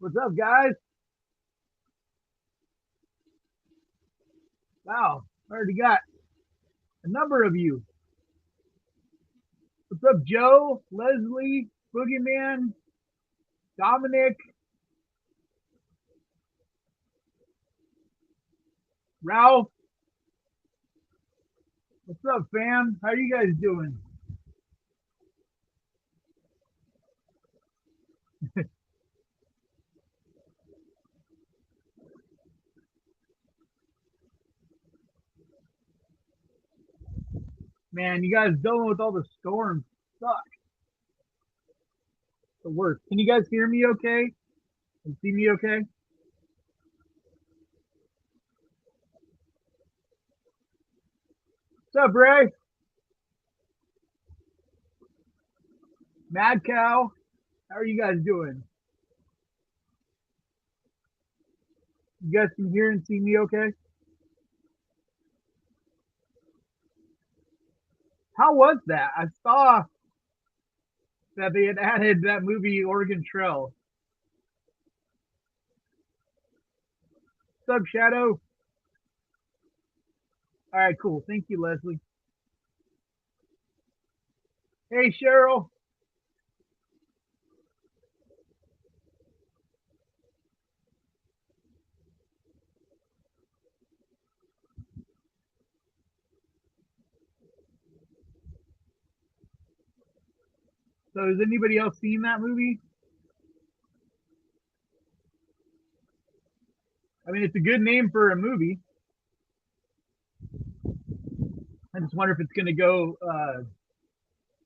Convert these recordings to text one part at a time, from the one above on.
What's up, guys? Wow, I already got a number of you. What's up, Joe, Leslie, Boogeyman, Dominic, Ralph? What's up, fam? How are you guys doing? Man, you guys dealing with all the storms suck. The worst. Can you guys hear me okay? And see me okay? What's up, Ray? Mad Cow? How are you guys doing? You guys can hear and see me okay? How was that? I saw that they had added that movie Oregon Trail. What's up, Shadow? All right, cool. Thank you, Leslie. Hey, Cheryl. So, has anybody else seen that movie? I mean, it's a good name for a movie. I just wonder if it's going to go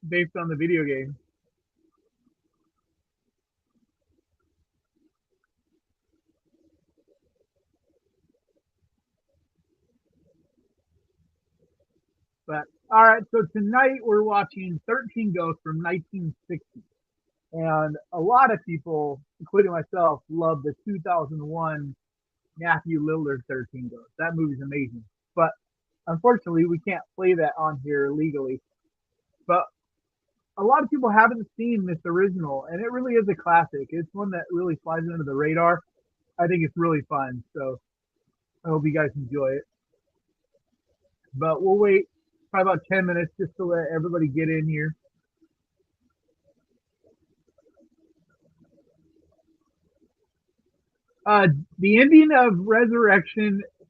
based on the video game. But all right, so tonight we're watching 13 Ghosts from 1960. And a lot of people, including myself, love the 2001 Matthew Lillard 13 Ghosts. That movie's amazing. But unfortunately, we can't play that on here legally. But a lot of people haven't seen this original, and it really is a classic. It's one that really flies under the radar. I think it's really fun. So I hope you guys enjoy it. But we'll wait probably about 10 minutes just to let everybody get in here. Uh, the ending of Resurrection is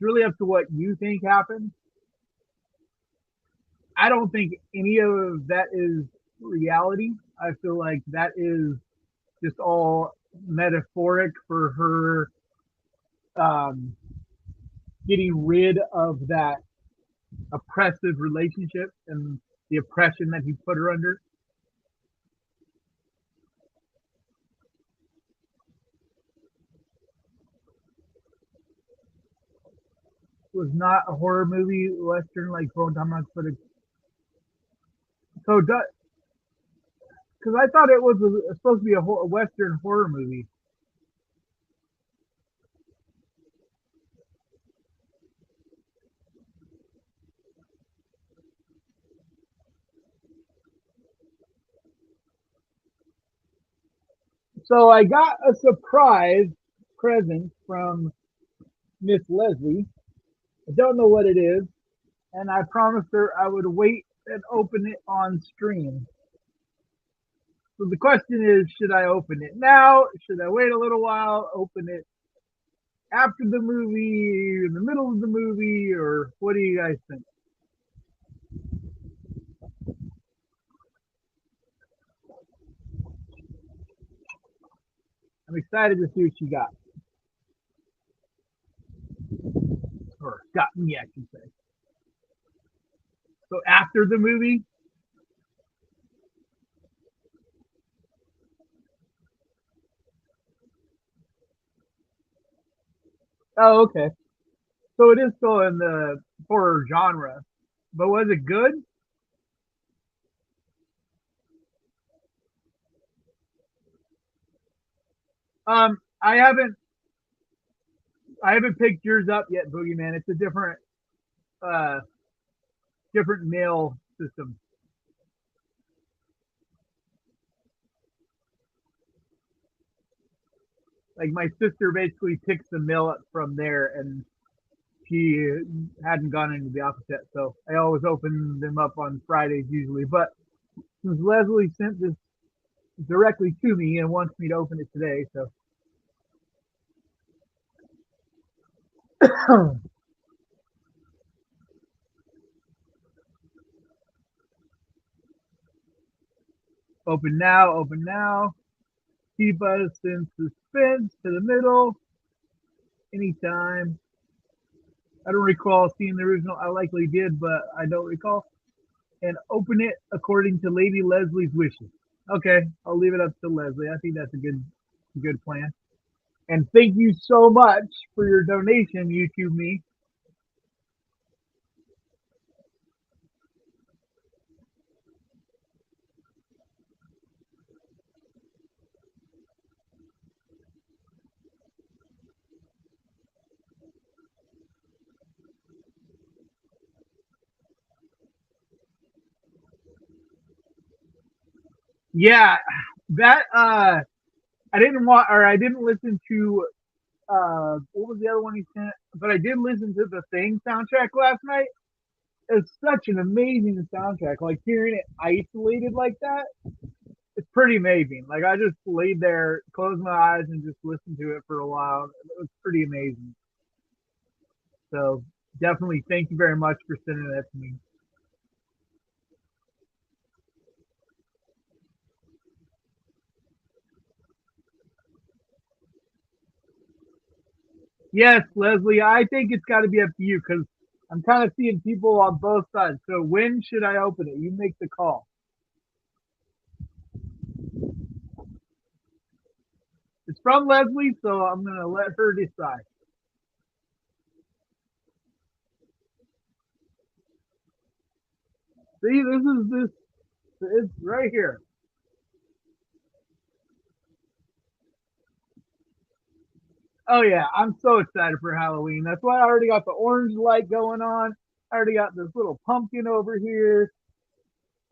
really up to what you think happened. I don't think any of that is reality. I feel like that is just all metaphoric for her um, getting rid of that oppressive relationship and the oppression that he put her under. It was not a horror movie, Western, like Bone Tomahawk, but it, so because I thought it was supposed to be a Western horror movie. So I got a surprise present from Miss Leslie. I don't know what it is, and I promised her I would wait and open it on stream. So the question is, should I open it now? Should I wait a little while, open it after the movie, in the middle of the movie, or what do you guys think? I'm excited to see what you got, or got me, I should say. So after the movie, oh, okay. So it is still in the horror genre, but was it good? I haven't picked yours up yet, Boogeyman. It's a uh, different mail system. like my sister basically picks the mail up from there, and she hadn't gone into the office yet, so I always open them up on Fridays usually. But since Leslie sent this directly to me and wants me to open it today, so open now, open now. Keep us in suspense to the middle anytime. I don't recall seeing the original. I likely did, but I don't recall. And open it according to Lady Leslie's wishes. Okay, I'll leave it up to Leslie. I think that's a good plan. And thank you so much for your donation, YouTube me. Yeah, that I didn't listen to what was the other one he sent? But I did listen to the Thing soundtrack last night. It's such an amazing soundtrack. Like hearing it isolated like that, it's pretty amazing. Like I just laid there, closed my eyes, and just listened to it for a while. It was pretty amazing. So definitely, thank you very much for sending that to me. Yes, Leslie, I think it's got to be up to you because I'm kind of seeing people on both sides. So when should I open it? You make the call. It's from Leslie, so I'm gonna let her decide. See, this is this. It's right here. Oh yeah, I'm so excited for Halloween. That's why I already got the orange light going on. I already got this little pumpkin over here.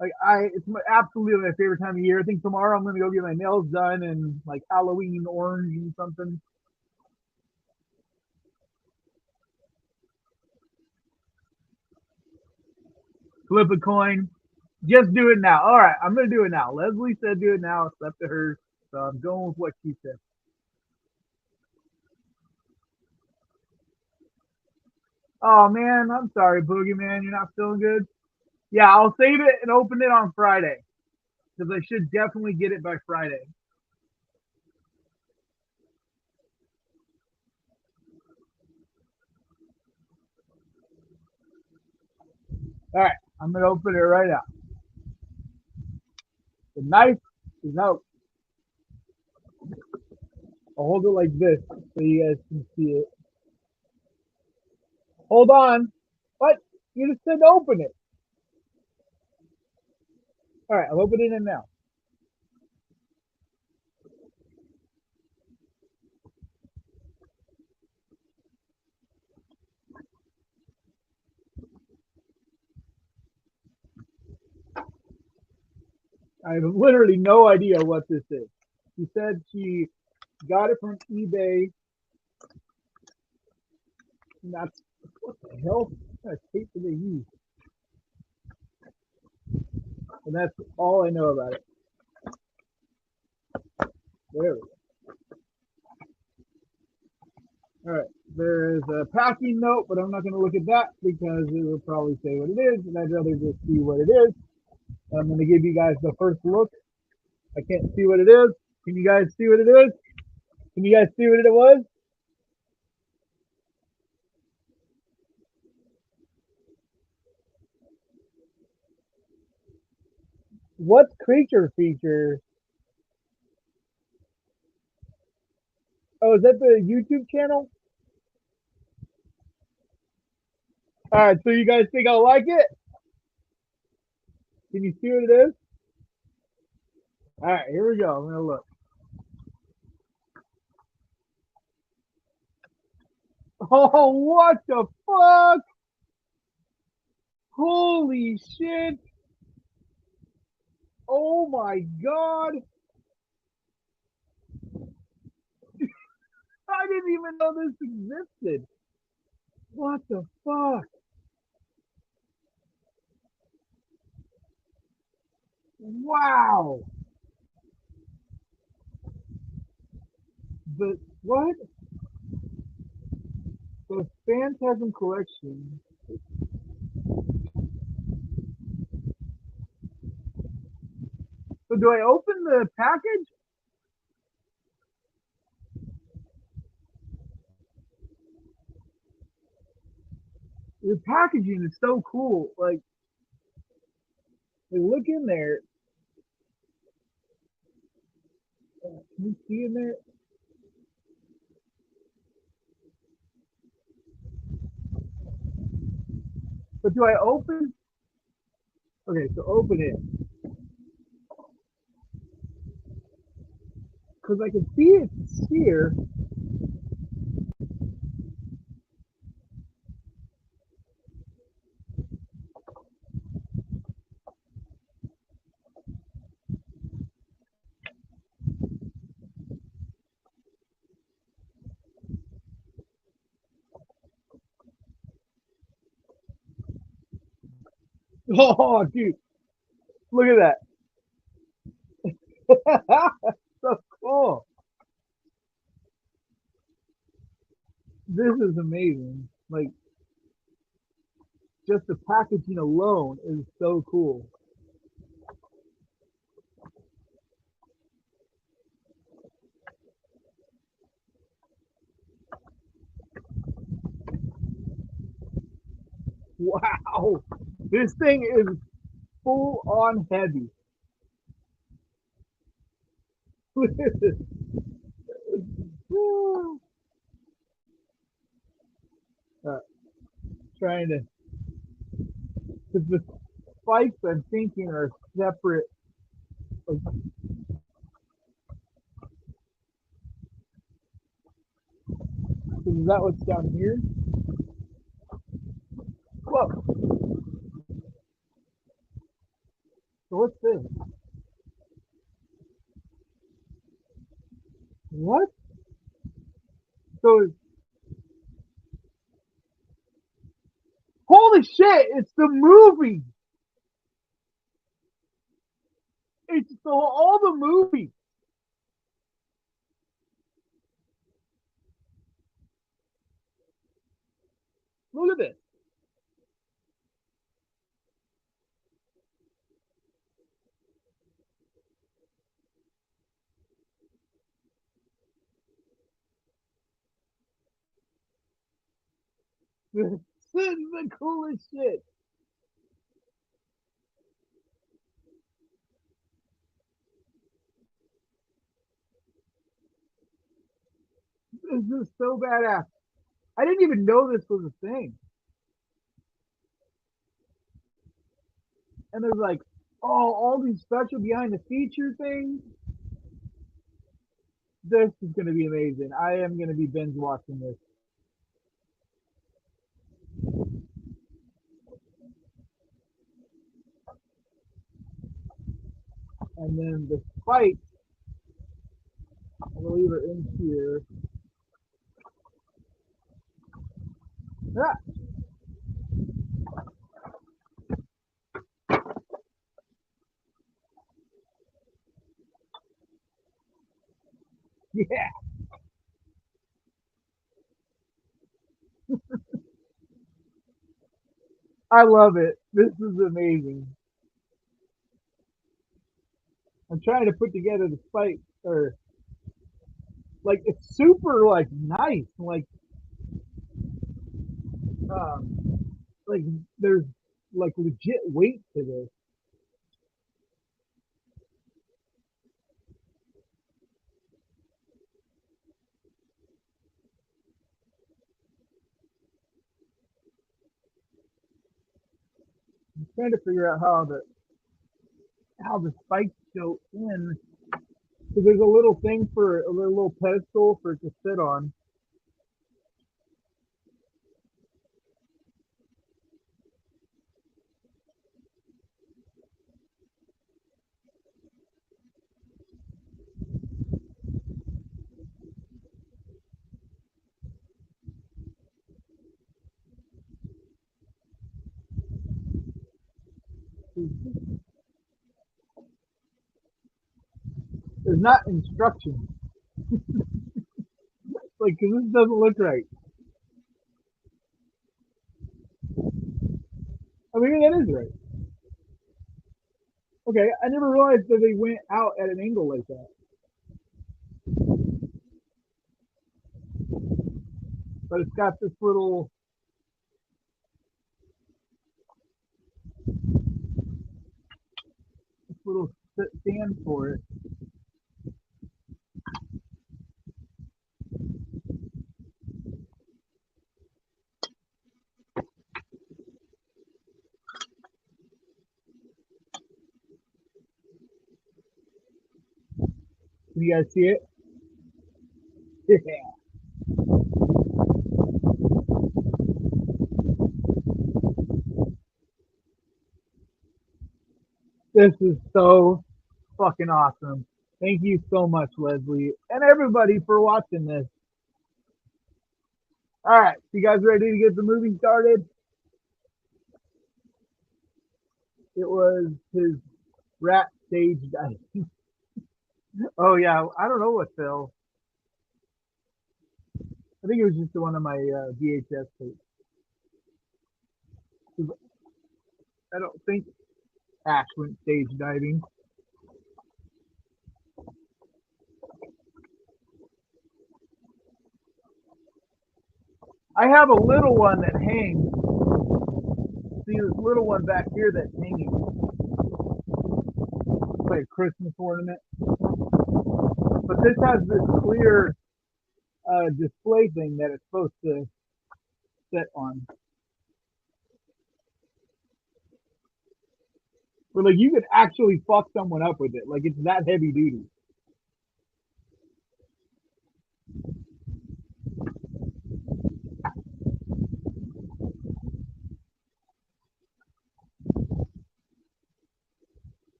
It's absolutely my favorite time of year. I think tomorrow I'm gonna go get my nails done and like Halloween orange and something. Flip a coin. Just do it now. All right, I'm gonna do it now. Leslie said do it now. It's up to her, so I'm going with what she said. Oh man, I'm sorry, Boogeyman. You're not feeling good. Yeah, I'll save it and open it on Friday because I should definitely get it by Friday. All right, I'm gonna open it right now. The knife is out. I'll hold it like this so you guys can see it. Hold on. What? You just said to open it. All right, I'm opening it now. I have literally no idea what this is. She said she got it from eBay. And that's what the hell? What kind of tape do they use? And that's all I know about it. There we go. All right. There is a packing note, but I'm not going to look at that because it will probably say what it is, and I'd rather just see what it is. I'm going to give you guys the first look. I can't see what it is. Can you guys see what it is? Can you guys see what it was? What's creature feature? Oh, is that the YouTube channel? All right, so you guys think I'll like it? Can you see what it is? All right, here we go. I'm gonna look. Oh, what the fuck? Holy shit! Oh my god! I didn't even know this existed. What the fuck? Wow. The what? The Phantasm collection. So do I open the package? The packaging is so cool. Like, look in there. Can you see in there? But do I open? Okay, so open it because I can see it's here. Oh, dude, look at that. So cool. This is amazing. Like, just the packaging alone is so cool. Wow. This thing is full on heavy. Look at this. Uh, trying to, because the spikes I'm thinking are separate. Like, is that what's down here? Whoa. So what's this? What? So holy shit! It's the movie. It's the all the movie. Look at this. This is the coolest shit. This is so badass. I didn't even know this was a thing. And there's like, oh, all these special behind the feature things. This is going to be amazing. I am going to be binge watching this. And then the spikes, I'm going to leave it in here. Ah, yeah, I love it. This is amazing. I'm trying to put together the spike, or like it's super like nice, like there's like legit weight to this. I'm trying to figure out how the spikes go in. So there's a little thing for a little pedestal for it to sit on. There's not instructions. Like, cause this doesn't look right. I mean, that is right. Okay, I never realized that they went out at an angle like that. But it's got this little stand for it. Can you guys see it? Yeah. This is so fucking awesome. Thank you so much, Leslie, and everybody for watching this. All right, you guys ready to get the movie started? It was his rat stage dive. Oh yeah, I don't know what fell. I think it was just one of my VHS tapes. I don't think Ash went stage diving. I have a little one that hangs. See this little one back here that's hanging. It's like a Christmas ornament. But this has this clear display thing that it's supposed to set on. Where like you could actually fuck someone up with it. Like it's that heavy duty.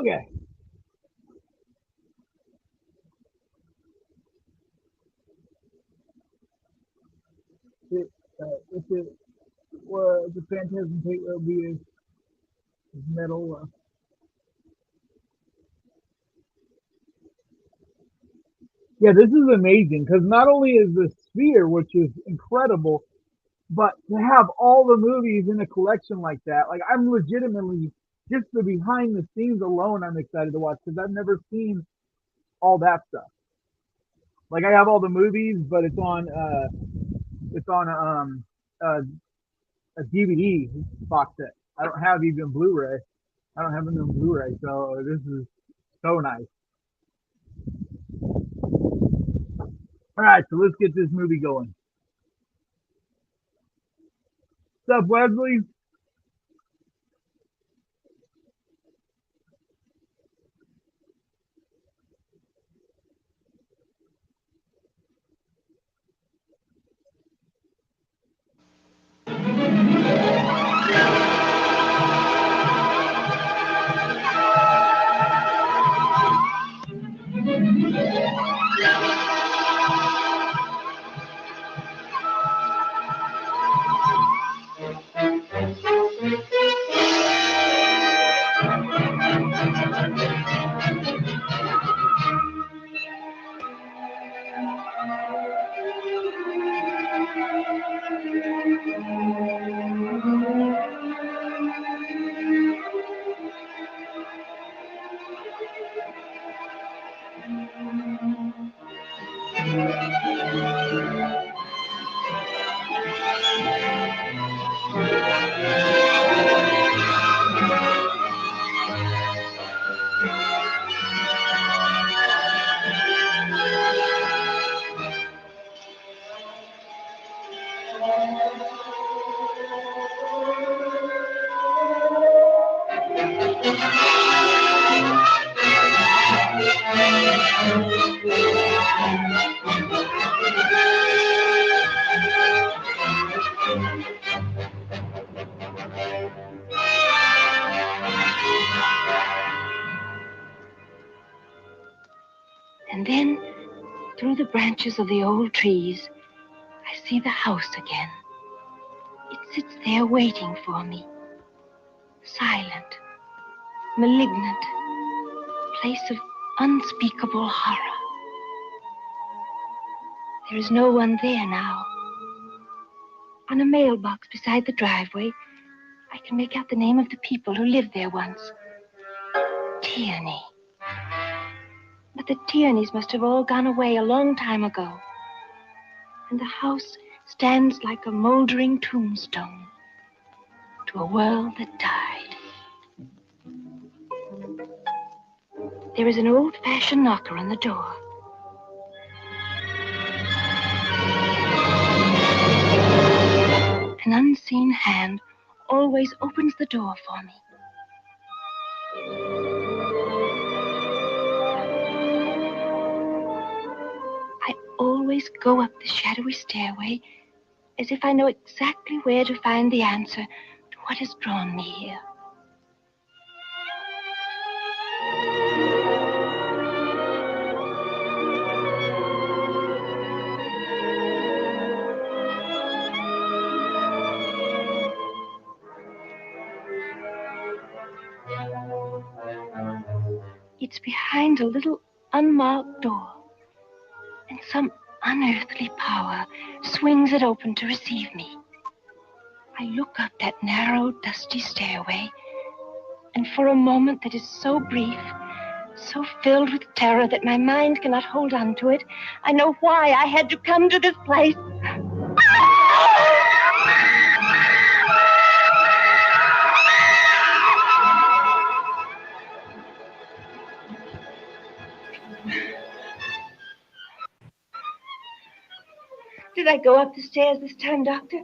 Okay. If it was the Phantasm tape, it would be his metal. Yeah, this is amazing because not only is the sphere, which is incredible, but to have all the movies in a collection like that, like I'm legitimately just the behind the scenes alone, I'm excited to watch because I've never seen all that stuff. Like I have all the movies, but it's on uh, a DVD box set. I don't have even Blu-ray. I don't have them in Blu-ray, so this is so nice. All right, so let's get this movie going. What's up, Wesley? And then, through the branches of the old trees, I see the house again. It sits there waiting for me, silent, malignant, place of unspeakable horror. There is no one there now. On a mailbox beside the driveway, I can make out the name of the people who lived there once. Tierney. But the Tierneys must have all gone away a long time ago. And the house stands like a moldering tombstone to a world that died. There is an old-fashioned knocker on the door. An unseen hand always opens the door for me. I always go up the shadowy stairway as if I know exactly where to find the answer to what has drawn me here. It's behind a little unmarked door, and some unearthly power swings it open to receive me. I look up that narrow, dusty stairway, and for a moment that is so brief, so filled with terror that my mind cannot hold on to it, I know why I had to come to this place. Did I go up the stairs this time, Doctor?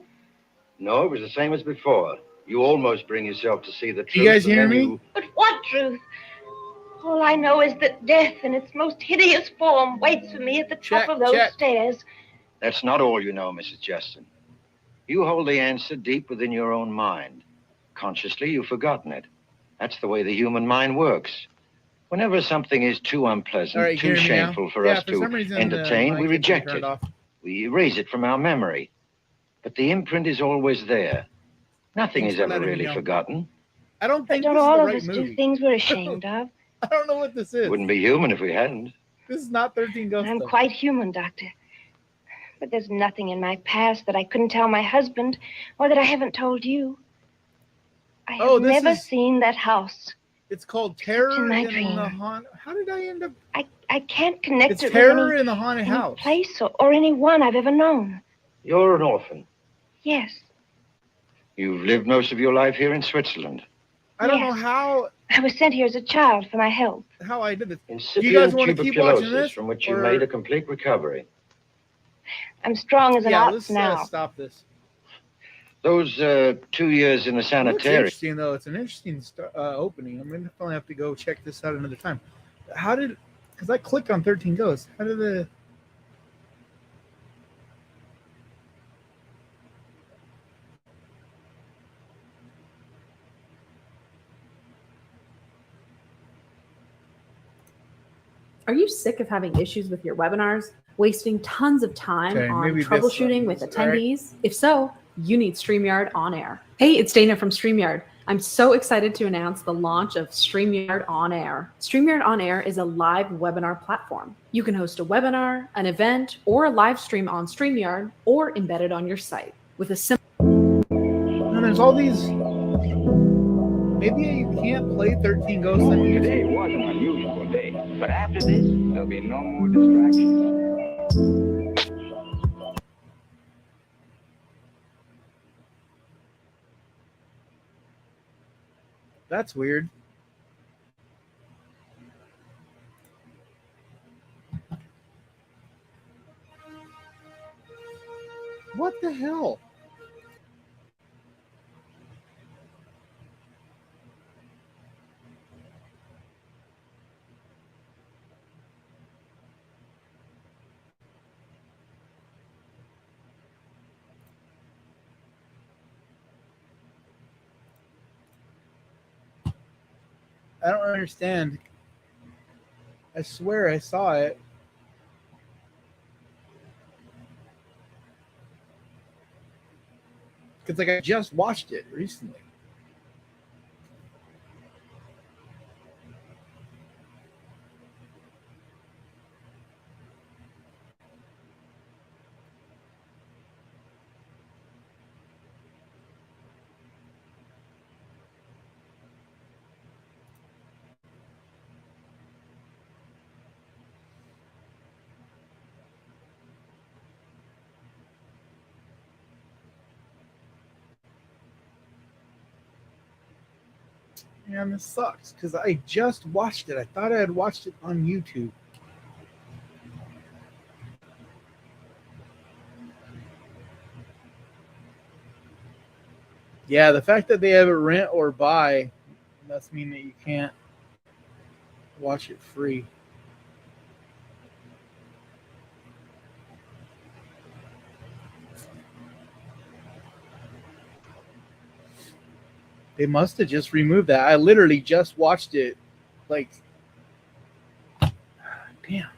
No, it was the same as before. You almost bring yourself to see the truth. You guys hear me? But what truth? All I know is that death in its most hideous form waits for me at the top of those stairs. That's not all you know, Mrs. Justin. You hold the answer deep within your own mind. Consciously, you've forgotten it. That's the way the human mind works. Whenever something is too unpleasant, too shameful for us to entertain, we reject it. We erase it from our memory. But the imprint is always there. Nothing is ever really forgotten. I don't think don't all of us do things we're ashamed of. I don't know what this is. It wouldn't be human if we hadn't. This is not 13 Ghosts. I'm quite human, Doctor. But there's nothing in my past that I couldn't tell my husband or that I haven't told you. I have never seen that house. It's called Terror in the Haunted. How did I end up? I can't connect it with Terror in the Haunted any House. Place or anyone I've ever known. You're an orphan. Yes. You've lived most of your life here in Switzerland. I don't know how. I was sent here as a child for my health. How I did it. Do you guys want to keep watching this? From which you made a complete recovery. I'm strong as an ox now. Let's stop this. Those 2 years in the sanitarium. It's interesting, though. It's an interesting opening. I'm going to definitely have to go check this out another time. How did... Because I clicked on 13 Ghosts. How did the... Are you sick of having issues with your webinars? Wasting tons of time on troubleshooting with attendees? Right. If so, you need StreamYard On Air. Hey, it's Dana from StreamYard. I'm so excited to announce the launch of StreamYard On Air. StreamYard On Air is a live webinar platform. You can host a webinar, an event, or a live stream on StreamYard or embed it on your site with a simple... No, there's all these... Maybe you can't play 13 Ghosts on YouTube. Today was an unusual day, but after this, there'll be no more distractions. That's weird. What the hell? I don't understand. I swear I saw it. Because like I just watched it recently. Man, this sucks because I just watched it. I thought I had watched it on YouTube. Yeah, the fact that they have it rent or buy must mean that you can't watch it free. They must have just removed that. I literally just watched it. Like, damn.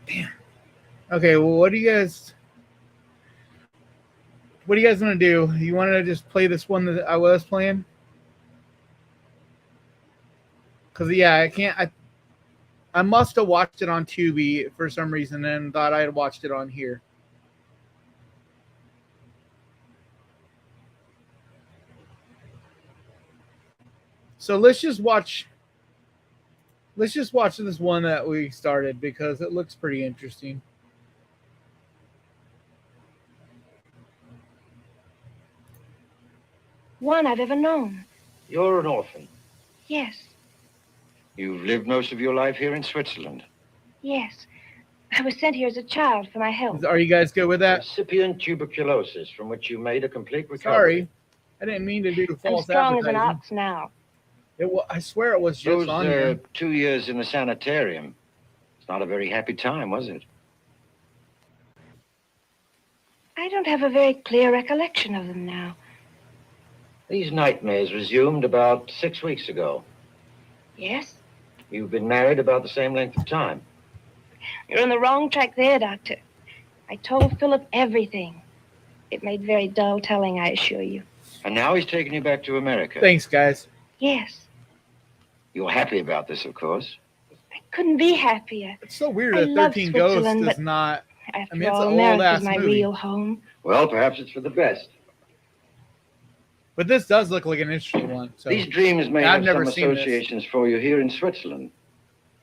Damn. Okay, well, what do you guys want to do? You want to just play this one that I was playing? Because, yeah, I can't. I must have watched it on Tubi for some reason and thought I had watched it on here. So let's just watch this one that we started because it looks pretty interesting. One I've ever known. You're an orphan. Yes, You've lived most of your life here in Switzerland. yes. I was sent here as a child for my health. Are you guys good with that? Recipient tuberculosis, from which you made a complete recovery. Sorry, I didn't mean to do I'm false strong as an advertising. ox now. I swear it was just Those on here. 2 years in the sanitarium. It's not a very happy time, was it? I don't have a very clear recollection of them now. These nightmares resumed about 6 weeks ago. Yes? You've been married about the same length of time. You're on the wrong track there, Doctor. I told Philip everything. It made very dull telling, I assure you. And now he's taken you back to America. Thanks, guys. Yes. You're happy about this, of course. I couldn't be happier. It's so weird I that love 13 Ghosts Switzerland, does but not. After it's all, an America's old-ass my movie. real home. Well, perhaps it's for the best. But this does look like an interesting one. So These dreams may I've have never some seen this. associations for you here in Switzerland.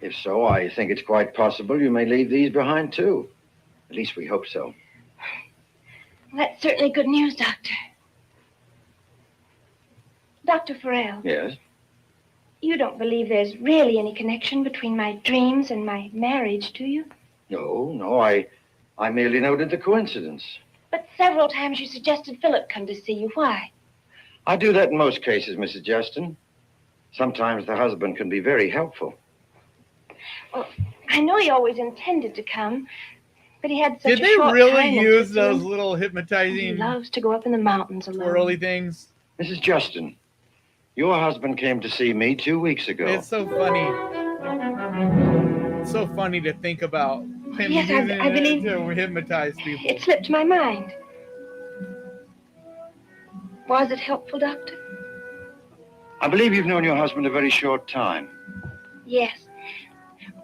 If so, I think it's quite possible you may leave these behind, too. At least we hope so. Well, that's certainly good news, Doctor. Dr. Farrell, Yes? you don't believe there's really any connection between my dreams and my marriage, do you? No, I merely noted the coincidence. But several times you suggested Philip come to see you. Why? I do that in most cases, Mrs. Justin. Sometimes the husband can be very helpful. Well, I know he always intended to come, but he had such did a they short really time in use Switzerland. those little He hypnotizing loves to go up in the mountains alone. twirly things? Mrs. Justin, your husband came to see me 2 weeks ago. It's so funny. It's so funny to think about him Yes, using I believe it to hypnotize people. it slipped my mind. Was it helpful, Doctor? I believe you've known your husband a very short time. Yes.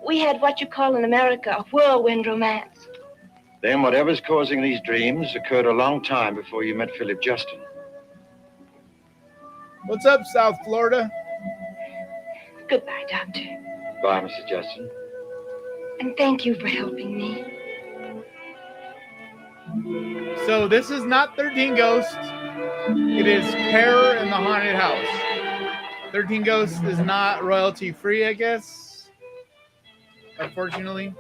We had what you call in America a whirlwind romance. Then whatever's causing these dreams occurred a long time before you met Philip Justin. What's up, South Florida? Goodbye, Doctor. Bye, Mrs. Justin. And thank you for helping me. So this is not 13 Ghosts. It is Terror in the Haunted House. 13 Ghosts is not royalty free, I guess. Unfortunately.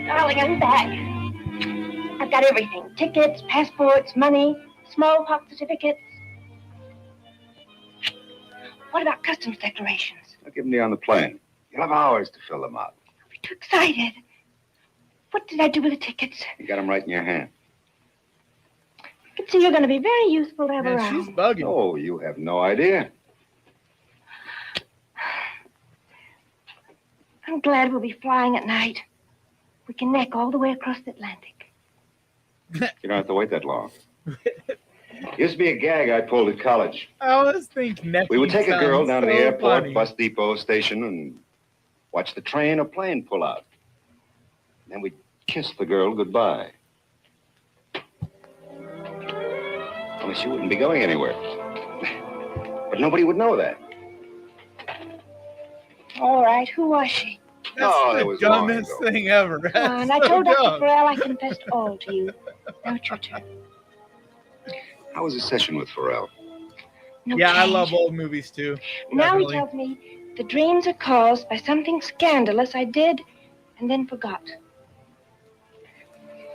Darling, I'm back. I've got everything. Tickets, passports, money, smallpox certificates. What about customs declarations? I'll give them to you on the plane. You'll have hours to fill them out. I'll be too excited. What did I do with the tickets? You got them right in your hand. I can see you're going to be very useful to have Man, around. she's bugging. Oh, you have no idea. I'm glad we'll be flying at night. We can neck all the way across the Atlantic. You don't have to wait that long. Used to be a gag I pulled at college. I always think necking We would take a girl down to the so airport, funny. bus depot, station, and watch the train or plane pull out. Then we'd kiss the girl goodbye. Only she wouldn't be going anywhere. But nobody would know that. All right, who was she? That's that the was long dumbest ago. thing ever. Come That's on, so I told Dr. dumb. Farrell I confessed all to you. Now it's your turn. How was the session with Farrell? No Yeah, I change. love old movies too. Now he Definitely. tells me the dreams are caused by something scandalous I did and then forgot.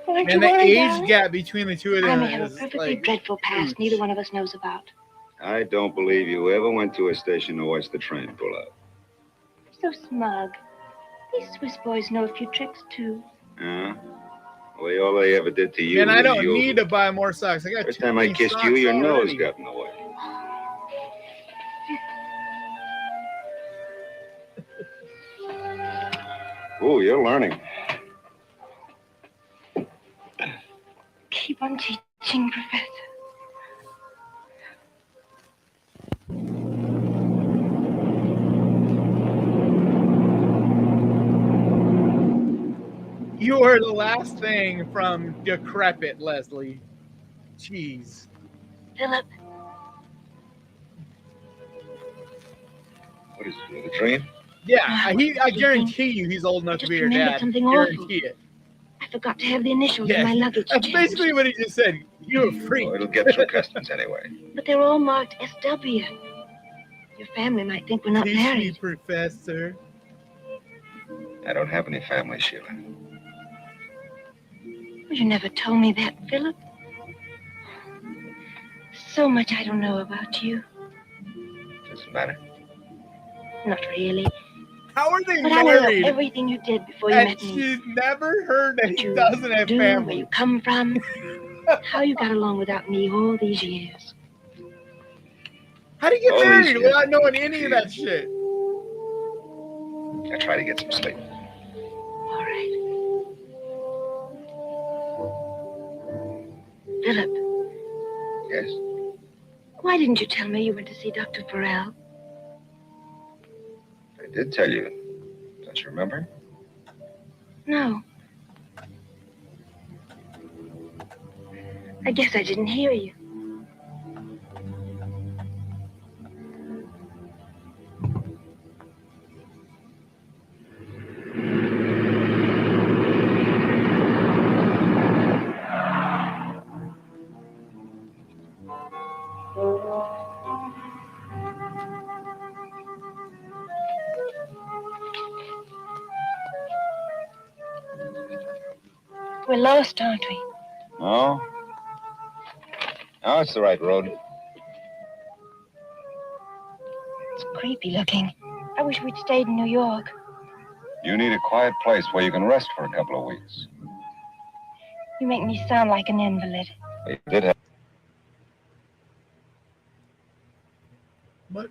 Well, aren't And you the worried, age darling? gap between the two of I them may have a is perfectly like dreadful past huge. neither one of us knows about. I don't believe you ever went to a station to watch the train pull out. So smug. These Swiss boys know a few tricks, too. Huh? Well, all they ever did to you And I was don't you. need to buy more socks. I got First too time I many kissed socks you, your already. nose got in the way. Oh, you're learning. Keep on teaching, Professor. You are the last thing from decrepit Leslie. Jeez. Philip, What is it, a dream? Yeah, I guarantee you he's old enough to just be your remembered dad. something awful. Guarantee it. I forgot to have the initials Yeah, in my luggage that's changed. basically what he just said. You're a freak. Well, it'll get through customs anyway. But they're all marked SW. Your family might think we're not Teach married. me, Professor. I don't have any family, Sheila. Well, you never told me that, Philip. So much I don't know about you. Doesn't matter. Not really. How are they But I know married? everything you did before you And met me. she's never heard that What he you doesn't have do, where family. you come from, how you got along without me all these years. How do you All get these married years. without knowing any of that shit? I try to get some sleep. All right. Philip, Yes? why didn't you tell me you went to see Dr. Farrell? I did tell you. Don't you remember? No. I guess I didn't hear you. We're lost, aren't we? No. No, it's the right road. It's creepy looking. I wish we'd stayed in New York. You need a quiet place where you can rest for a couple of weeks. You make me sound like an invalid. You did have What?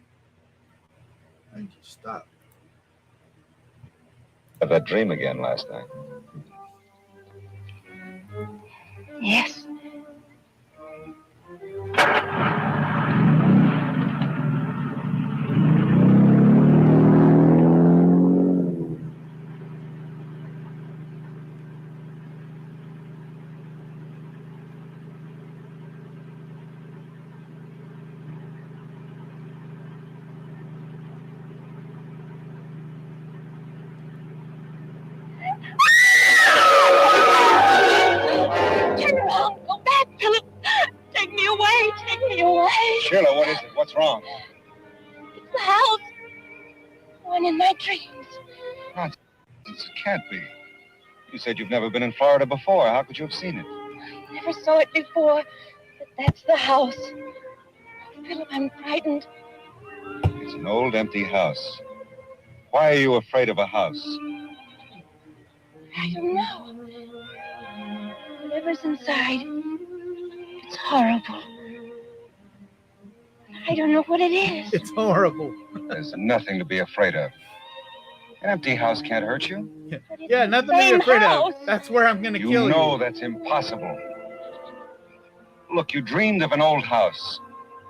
Why did you stop? that dream again last night. Yes. Turn around. Go back, Philip. Take me away. Take me away. Sheila, what is it? What's wrong? It's the house. One in my dreams. It can't be. You said you've never been in Florida before. How could you have seen it? Never saw it before, but that's the house. Philip, I'm frightened. It's an old, empty house. Why are you afraid of a house? I don't know. Whatever's inside, it's horrible. I don't know what it is. It's horrible. There's nothing to be afraid of. An empty house can't hurt you. Yeah, nothing to be afraid of. That's where I'm gonna kill you. You know that's impossible. Look, you dreamed of an old house.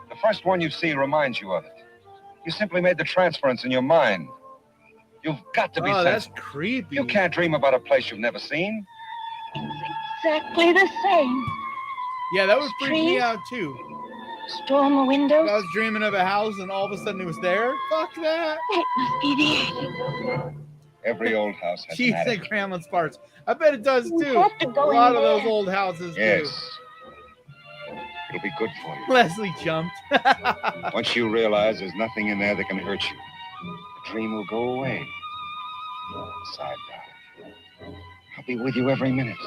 The first one you see reminds you of it. You simply made the transference in your mind. You've got to be sensible. That's creepy. You can't dream about a place you've never seen. Exactly the same. Yeah, that would freak me out too. Storm windows. If I was dreaming of a house and all of a sudden it was there. Fuck that. That must be the attic. Every old house has She's an attic. like Grandma's parts. I bet it does We too. have to go A lot in of those there. old houses Yes. do. It'll be good for you. Leslie jumped. Once you realize there's nothing in there that can hurt you, the dream will go away. Side down. I'll be with you every minute.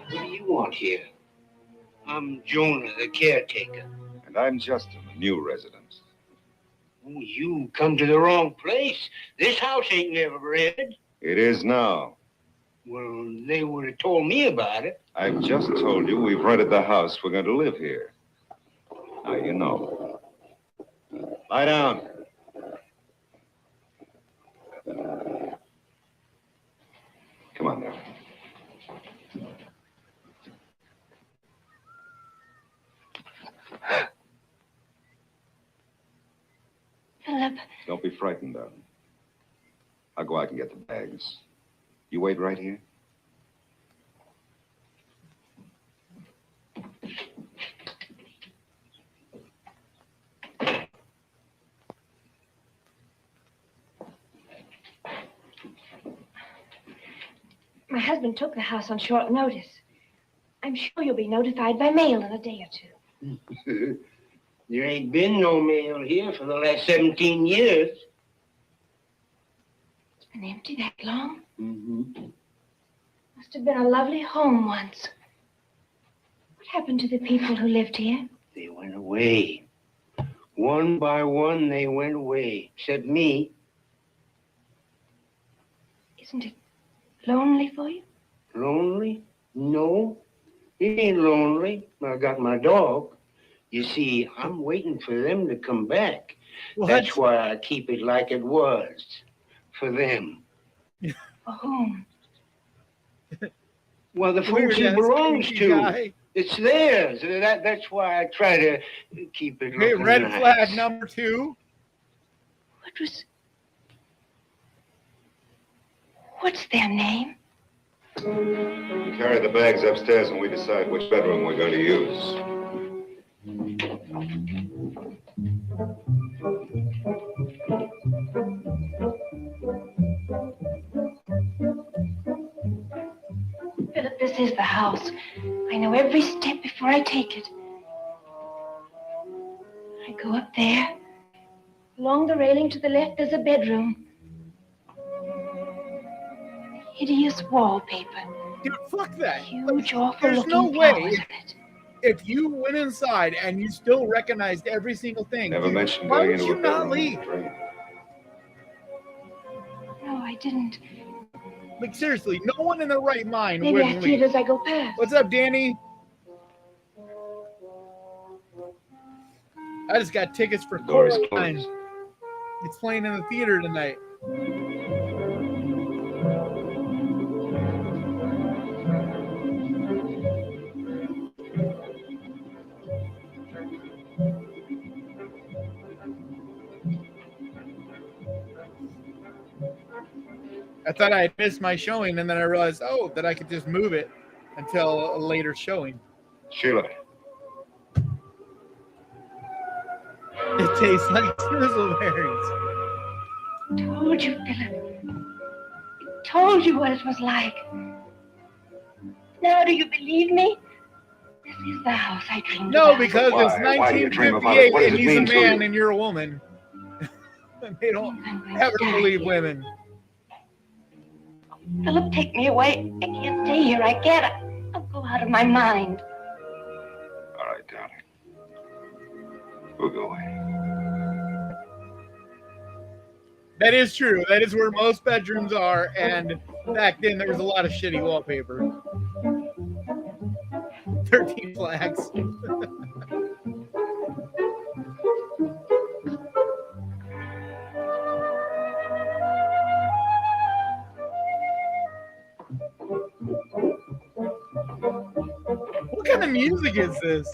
What do you want here? I'm Jonah, the caretaker. And I'm Justin, the new resident. Oh, you come to the wrong place. This house ain't never rented. It is now. Well, they would have told me about it. I've just told you we've rented the house. We're going to live here. Now you know. Lie down. Come on now. Philip. Don't be frightened, darling. I'll go out and get the bags. You wait right here. My husband took the house on short notice. I'm sure you'll be notified by mail in a day or two. There ain't been no mail here for the last 17 years. It's been empty that long? Mm-hmm. Must have been a lovely home once. What happened to the people who lived here? They went away. One by one, they went away. Except me. Isn't it lonely for you? Lonely? No. It ain't lonely. I got my dog. You see, I'm waiting for them to come back. What? That's why I keep it like it was. For them. For whom? Well, the folks it belongs to. Guy. It's theirs. That's why I try to keep it Hey, looking red nice. flag number 2. What's their name? Carry the bags upstairs and we decide which bedroom we're going to use. Philip, this is the house. I know every step before I take it. I go up there. Along the railing to the left, there's a bedroom. Hideous wallpaper. Dude, fuck that. Huge, awful There's looking no way. flowers in it. If you went inside and you still recognized every single thing, Never mentioned why going would into you a not bedroom. leave? No, I didn't. Like, seriously, no one in their right mind Maybe I would see it leave. as I go past. What's up, Danny? I just got tickets for Door is Coraline. closed. It's playing in the theater tonight. I thought I had missed my showing, and then I realized, oh, that I could just move it until a later showing. Sheila. It tastes like drizzleberries. Told you, Philip. Told you what it was like. Now do you believe me? This is the house I dreamed No, about. because Why? it's Why do you dream about it? 1958 What does and it he's a mean to man you? and you're a woman. And they don't I'm going ever to die believe here. women. Philip, take me away. I can't stay here. I can't. I'll go out of my mind. All right, darling. We'll go away. That is true. That is where most bedrooms are. And back then, there was a lot of shitty wallpaper. 13 flags. What kind of music is this?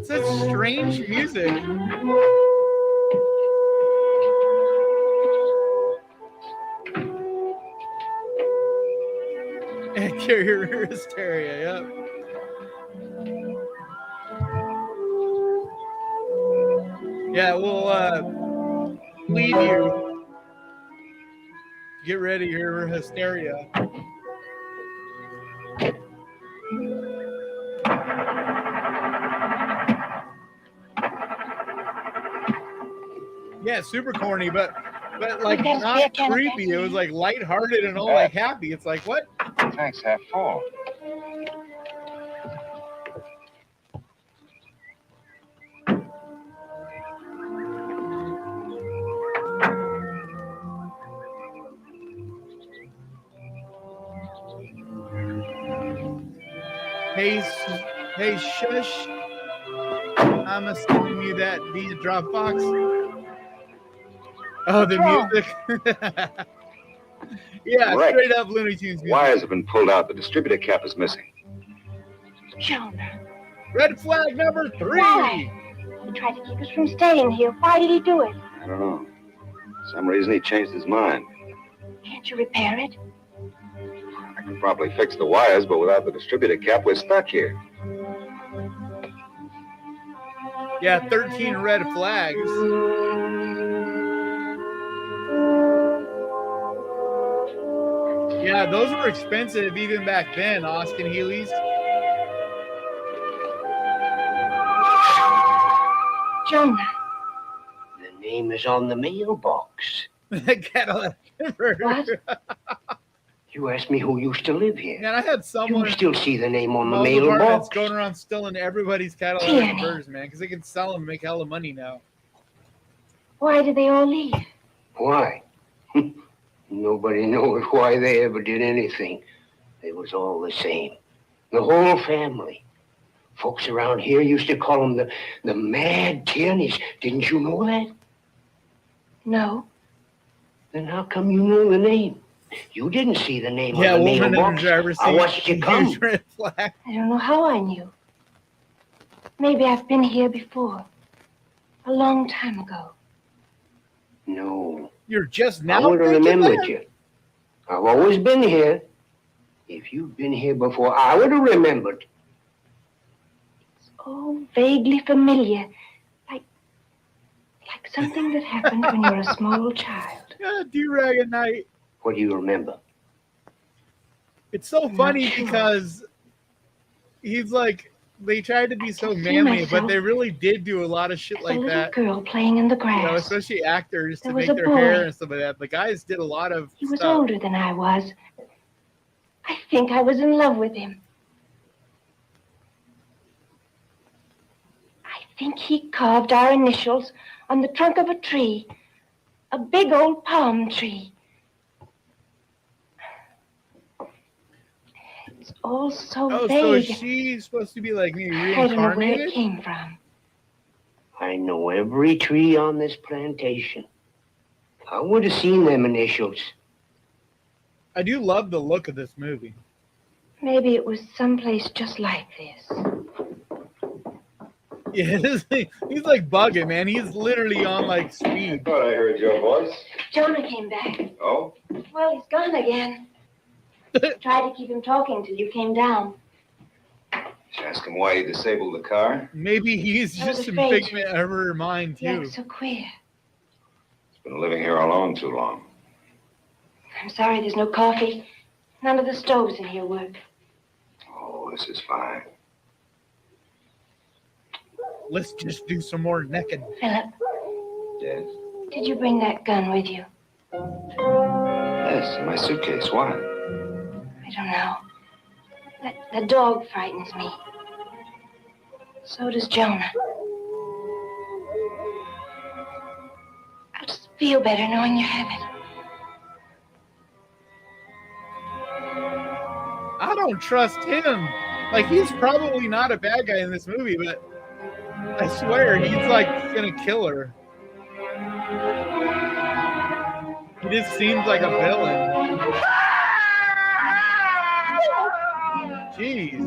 Such strange music. Carrier hysteria, yep. Yeah, we'll leave you. Get ready, your hysteria. Yeah, super corny, but like not creepy. It was like lighthearted and all like happy. It's like, what? Tank's half full. Hey, shush. I'm assuming you that via Dropbox. Oh, the music. Yeah, Right. Straight up Looney Tunes music. Wires have been pulled out. The distributor cap is missing. Jonah. Red flag number 3. Why? He tried to keep us from staying here. Why did he do it? I don't know. For some reason he changed his mind. Can't you repair it? I could probably fix the wires, but without the distributor cap, we're stuck here. Yeah, 13 red flags. Yeah, those were expensive even back then, Austin Healey's. Jonah. The name is on the mailbox. Cadillac. What? You asked me who used to live here. Man, I had someone You still see the name on the in apartments mailbox. going around stealing everybody's Cadillac Danny. Converters, man, because they can sell them and make hella money now. Why did they all leave? Why? Nobody knows why they ever did anything. They was all the same. The whole family. Folks around here used to call them the Mad Tierney's. Didn't you know that? No. Then how come you know the name? You didn't see the name Yeah, on the woman in the mailbox. driver's I seat. watched you come. Huge red flag. I don't know how I knew. Maybe I've been here before. A long time ago. No. You're just I now would have thinking remembered that? you. I've always been here. If you'd been here before, I would have remembered. Oh, vaguely familiar. Like something that happened when you were a small child. Yeah, D-Rag at night. What do you remember? It's so I'm funny not sure. because he's like, they tried to be so can see manly, but myself they really did do a lot of shit As a like little that. girl playing in the You grass. know, especially actors to There was make a their boy. hair and stuff like that. The guys did a lot of He was stuff. older than I was. I think I was in love with him. I think he carved our initials on the trunk of a tree. A big old palm tree. It's all so Oh, so vague. is she supposed to be like me, I don't know where it reincarnated? came from. I know every tree on this plantation. I would have seen them initials. I do love the look of this movie. Maybe it was someplace just like this. Yeah, he's like bugging, man. He's literally on like speed. Thought I heard your voice. Jonah came back. Oh? Well, he's gone again. Tried to keep him talking till you came down. Should I ask him why he disabled the car? Maybe he's just a figment of her mind, too. Yeah, so queer. He's been living here alone too long. I'm sorry there's no coffee. None of the stoves in here work. Oh, this is fine. Let's just do some more necking. Philip. Yes? Did you bring that gun with you? Yes, in my suitcase. Why? I don't know. That dog frightens me. So does Jonah. I'll just feel better knowing you have it. I don't trust him. Like, he's probably not a bad guy in this movie, but I swear he's like gonna kill her. He just seems like a villain. Jeez.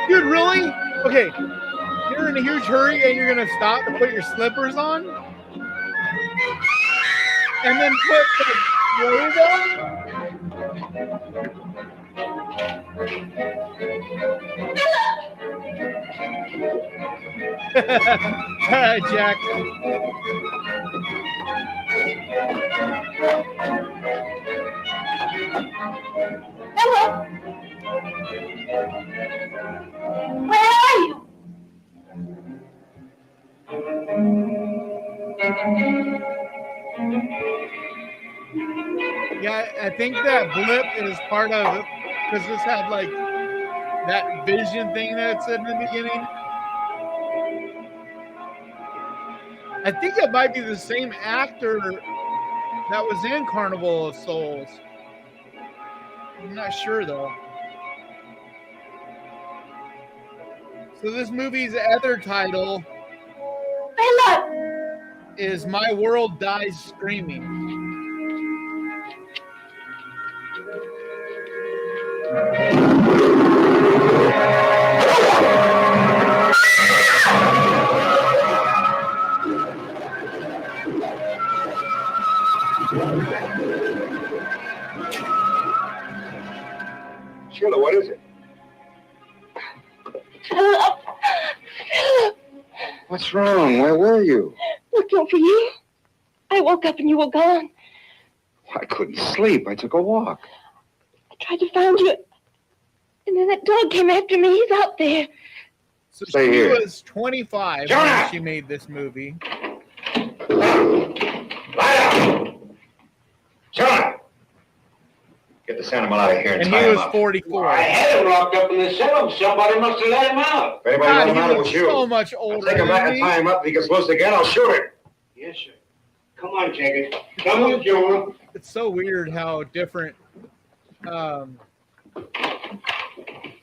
Dude, really? Okay, you're in a huge hurry and you're gonna stop to put your slippers on? And then put the robe on? Jack. Hello. Where are you? Yeah, I think that blip is part of it because this had like that vision thing that it said in the beginning. I think it might be the same actor that was in Carnival of Souls. I'm not sure though. So this movie's other title is My World Dies Screaming. Sheila, what is it? Philip. What's wrong? Where were you? Looking for you. I woke up and you were gone. I couldn't sleep. I took a walk. I tried to find you. And then that dog came after me. He's out there. So Stay she here. was 25 Jonah! when she made this movie. Lie down! Jonah! Get this animal out of here and And tie he him was up. 44. I had him locked up in the cell. Somebody must have let him out. If anybody God, let him he out, it was looks you. so much I'll older take him back than and me. tie him up. If he gets loose again, I'll shoot him. Yes, sir. Come on, Jenkins. Come on, Jonah. It's so weird how different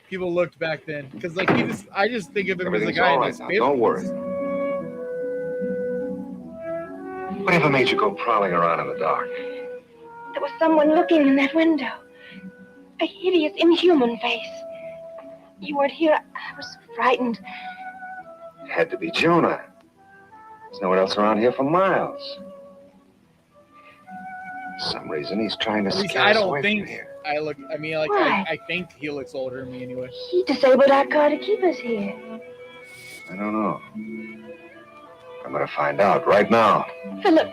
people looked back then. Because like I just think of him as a Everything's guy all in right his now. 50s. Don't worry. Whatever made you go prowling around in the dark? There was someone looking in that window. A hideous, inhuman face. You weren't here. I was frightened. It had to be Jonah. There's no one else around here for miles. For some reason, he's trying to At least scare I us don't away from think here. I look. I mean, like Why? I think he looks older than me anyway. He disabled our car to keep us here. I don't know. I'm gonna find out right now. Philip.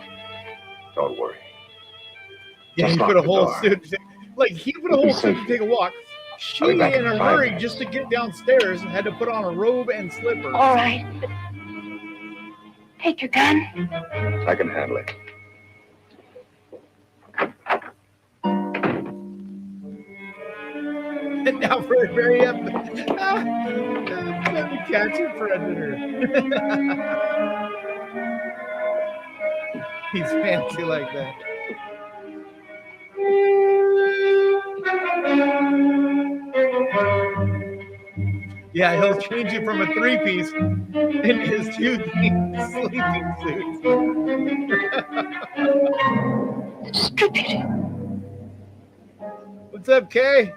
Don't worry. Yeah, Just he lock put a the whole door. suit. Like he put a We'll be whole suit to safe take a walk. I'll be She, back in in a 5 hurry, minutes. just to get downstairs, had to put on a robe and slippers. All right. But take your gun. I can handle it. And now for a very end, let me catch a predator. He's fancy like that. Yeah, he'll change it from a 3-piece into his 2-piece sleeping suit. The distributor. What's up, Kay?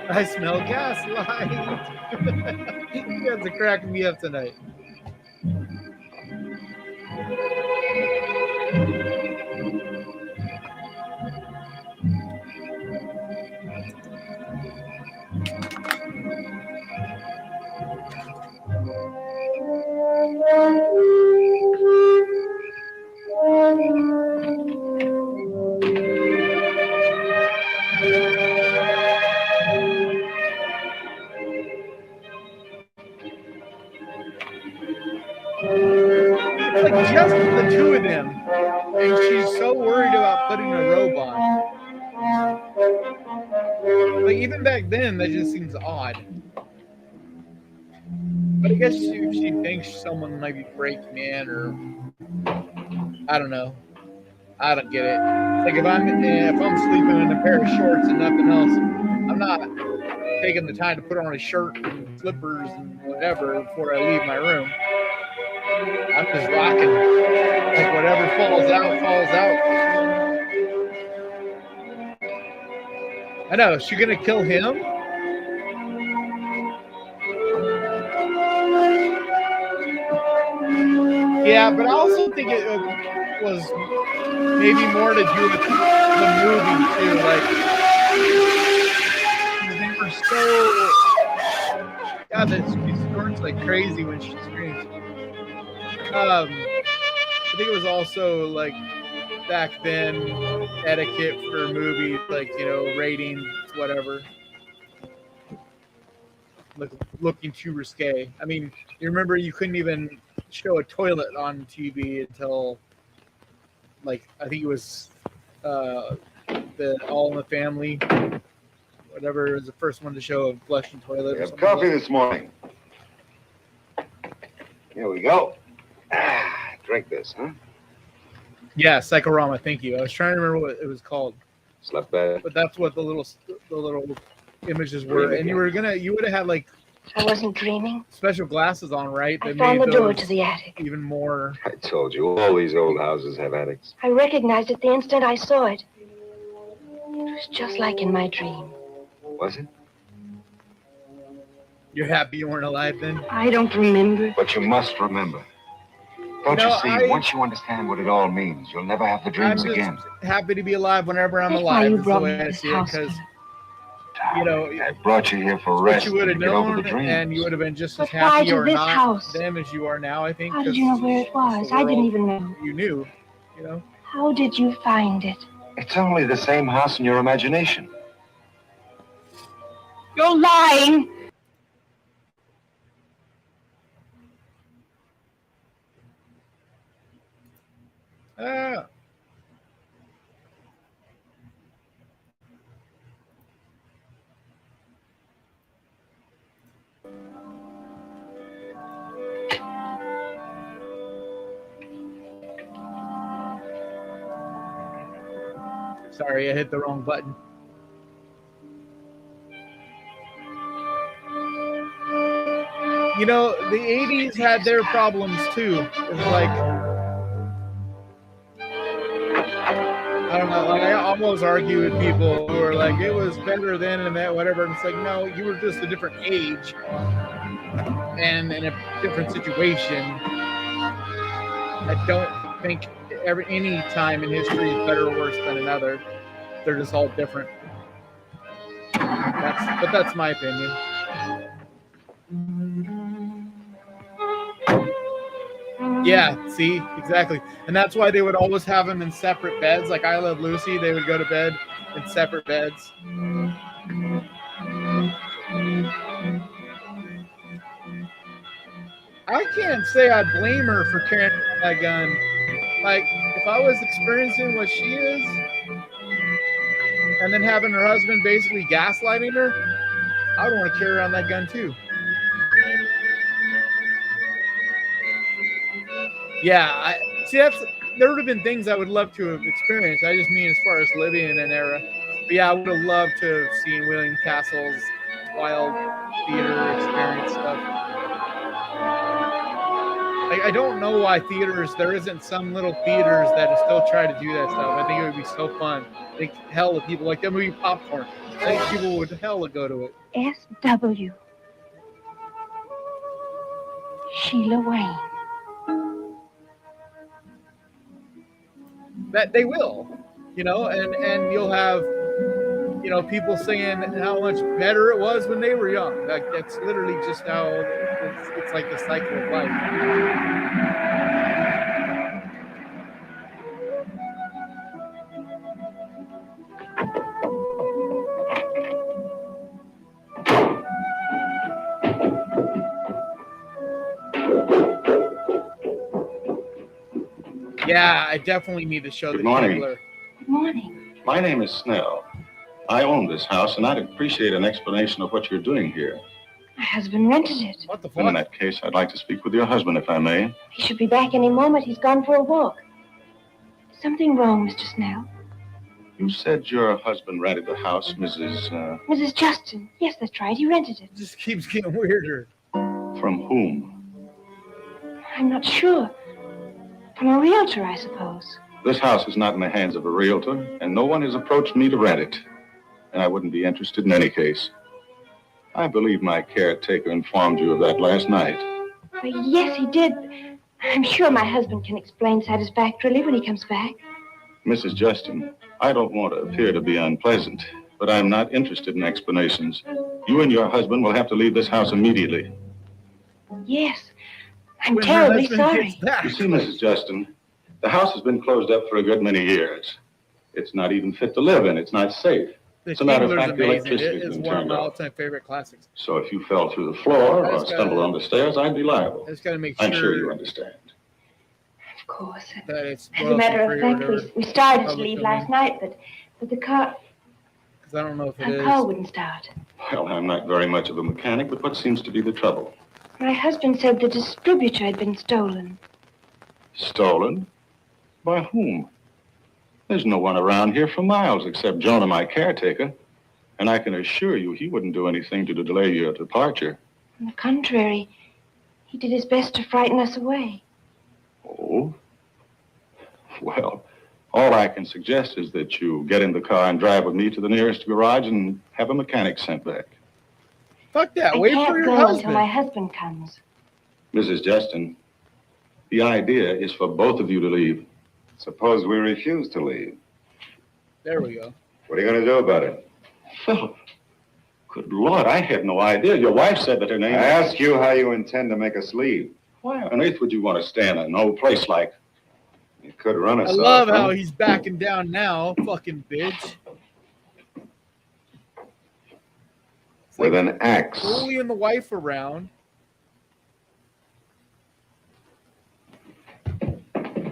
I smell gaslight. You guys are cracking me up tonight. It's like just the two of them, and she's so worried about putting a robot. Like even back then, that just seems odd. But I guess if she thinks someone might be breaking in, or I don't know, I don't get it. Like if I'm sleeping in a pair of shorts and nothing else, I'm not taking the time to put on a shirt and slippers and whatever before I leave my room. I'm just rocking. Like whatever falls out, falls out. I know. Is she gonna kill him? Yeah, but I also think it was maybe more to do with the movie too. Like they were so. God, she snorts like crazy when she screams. I think it was also like back then etiquette for movies, like ratings, whatever. Looking too risque. I mean, you remember you couldn't even show a toilet on TV until, like, I think it was the All in the Family, whatever was the first one to show a flushing toilet. We have coffee this morning. Here we go. Drink this, huh? Yeah, Psychorama. Thank you. I was trying to remember what it was called. Slept better. But that's what the little images were, and you would have had like. I wasn't dreaming. Special glasses on, right? I found the door to the attic. Even more. I told you, all these old houses have attics. I recognized it the instant I saw it. It was just like in my dream. Was it? You're happy you weren't alive then? I don't remember. But you must remember. Don't you see, once you understand what it all means, you'll never have the dreams again. I'm happy to be alive whenever I'm That's alive. why you That's brought the way me I this see it, house. because I brought you here for what rest. you would have to get over known, the dreams. and you would have been just as But why happy to or this not house? them as you are now, I think. How did you know where it was? I didn't even know. You knew, How did you find it? It's only the same house in your imagination. You're lying! Ah. Sorry, I hit the wrong button. The 80s had their problems too. It's like, I don't know, like I almost argue with people who are like, it was better then and that, whatever. And it's like, no, you were just a different age and in a different situation. I don't think any time in history is better or worse than another. They're just all different. But that's my opinion. Yeah, see, exactly. And that's why they would always have them in separate beds. Like I Love Lucy, they would go to bed in separate beds. I can't say I blame her for carrying that gun. Like, if I was experiencing what she is, and then having her husband basically gaslighting her, I would want to carry around that gun too. Yeah, there would have been things I would love to have experienced. I just mean as far as living in an era. But yeah, I would have loved to have seen William Castle's wild theater experience stuff. I don't know why there isn't some little theaters that still try to do that stuff. I think it would be so fun. I think hell of people like that movie Popcorn. I think people would hell go to it. S.W. Sheila Wayne. That they will, and you'll have, people singing how much better it was when they were young. Like that's literally just how it's like the cycle of life. Yeah, I definitely need to show Good the morning. Tingler. Good morning. My name is Snell. I own this house, and I'd appreciate an explanation of what you're doing here. My husband rented it. What the And in fuck? that case, I'd like to speak with your husband, if I may. He should be back any moment. He's gone for a walk. Is something wrong, Mr. Snell? You said your husband rented the house, Mrs. Justin. Yes, that's right. He rented it. It just keeps getting weirder. From whom? I'm not sure. From a realtor, I suppose. This house is not in the hands of a realtor, and no one has approached me to rent it. And I wouldn't be interested in any case. I believe my caretaker informed you of that last night. Yes, he did. I'm sure my husband can explain satisfactorily when he comes back. Mrs. Justin, I don't want to appear to be unpleasant, but I'm not interested in explanations. You and your husband will have to leave this house immediately. Yes. I'm When her terribly husband sorry. gets back. You see, Mrs. Justin, the house has been closed up for a good many years. It's not even fit to live in. It's not safe. The As a matter of Tingler's fact, the amazing. electricity It has is been one of turned my off. all-time favorite classics. So if you fell through the floor I or just gotta- stumbled on the stairs, I'd be liable. I just got to make I'm sure you sure understand. Of course. that it's As a matter of fact, we started to Public leave domain. last night, but the car, because I don't know if it our is. car wouldn't start. Well, I'm not very much of a mechanic, but what seems to be the trouble? My husband said the distributor had been stolen. Stolen? By whom? There's no one around here for miles except Jonah, my caretaker. And I can assure you he wouldn't do anything to delay your departure. On the contrary, he did his best to frighten us away. Oh? Well, all I can suggest is that you get in the car and drive with me to the nearest garage and have a mechanic sent back. Fuck that. I Wait can't for your go until husband. my husband comes. Mrs. Justin, the idea is for both of you to leave. Suppose we refuse to leave. There we go. What are you going to do about it? Philip, good Lord, I had no idea. Your wife said that her name... I ask you how you intend to make us leave. Why on earth would you want to stay in an old place like... You could run us I off, love huh? how he's backing down now. Fucking bitch. It's With like an axe. bullying the wife around.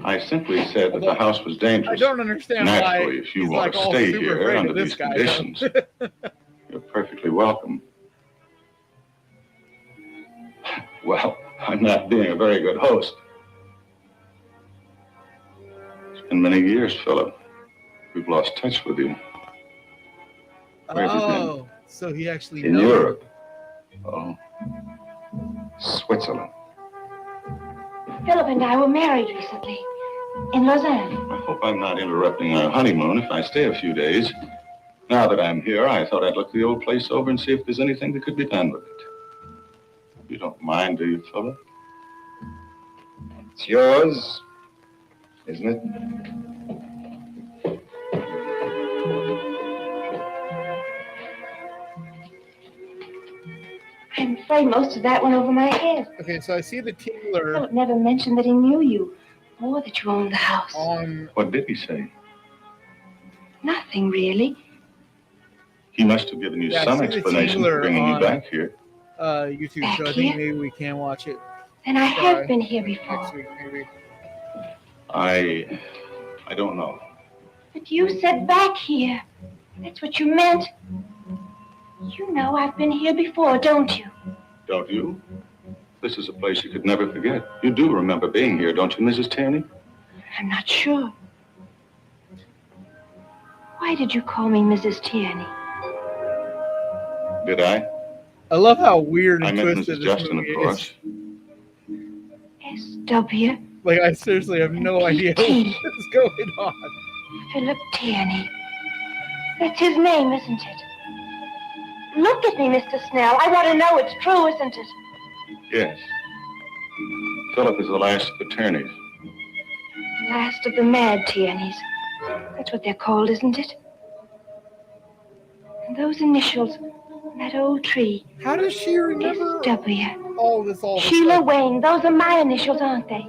I simply said that the house was dangerous. I don't understand Naturally, why if you he's want like to all stay super here afraid under of this these guy. conditions, you're perfectly welcome. Well, I'm not being a very good host. It's been many years, Philip. We've lost touch with you. Where have you been? Oh, so he actually In knows. Europe. Oh, Switzerland. Philip and I were married recently in Lausanne. I hope I'm not interrupting our honeymoon if I stay a few days. Now that I'm here, I thought I'd look the old place over and see if there's anything that could be done with it. You don't mind, do you, Philip? It's yours, isn't it? I'm afraid most of that went over my head. Okay, so I see the Tingler Philip never mentioned that he knew you or that you owned the house. on. What did he say? Nothing, really. He must have given you Yeah, I some see the explanation for Tingler bringing you on- back here. YouTube Back show. I here? think maybe we can watch it And I Sorry. have been here next before. week, maybe. I don't know. But you said back here. That's what you meant. You know I've been here before, don't you? Don't you? This is a place you could never forget. You do remember being here, don't you, Mrs. Tierney? I'm not sure. Why did you call me Mrs. Tierney? Did I? I love how weird I and meant twisted Mrs. this Justin, of movie course. S. W. Like, I seriously have no idea T. what's going on. Philip Tierney. That's his name, isn't it? Look at me, Mr. Snell. I want to know it's true, isn't it? Yes. Philip is the last of the Tierneys. Last of the mad Tierneys. That's what they're called, isn't it? And those initials on that old tree. How does she remember S.W. all this? All of a Sheila sudden? Wayne. Those are my initials, aren't they?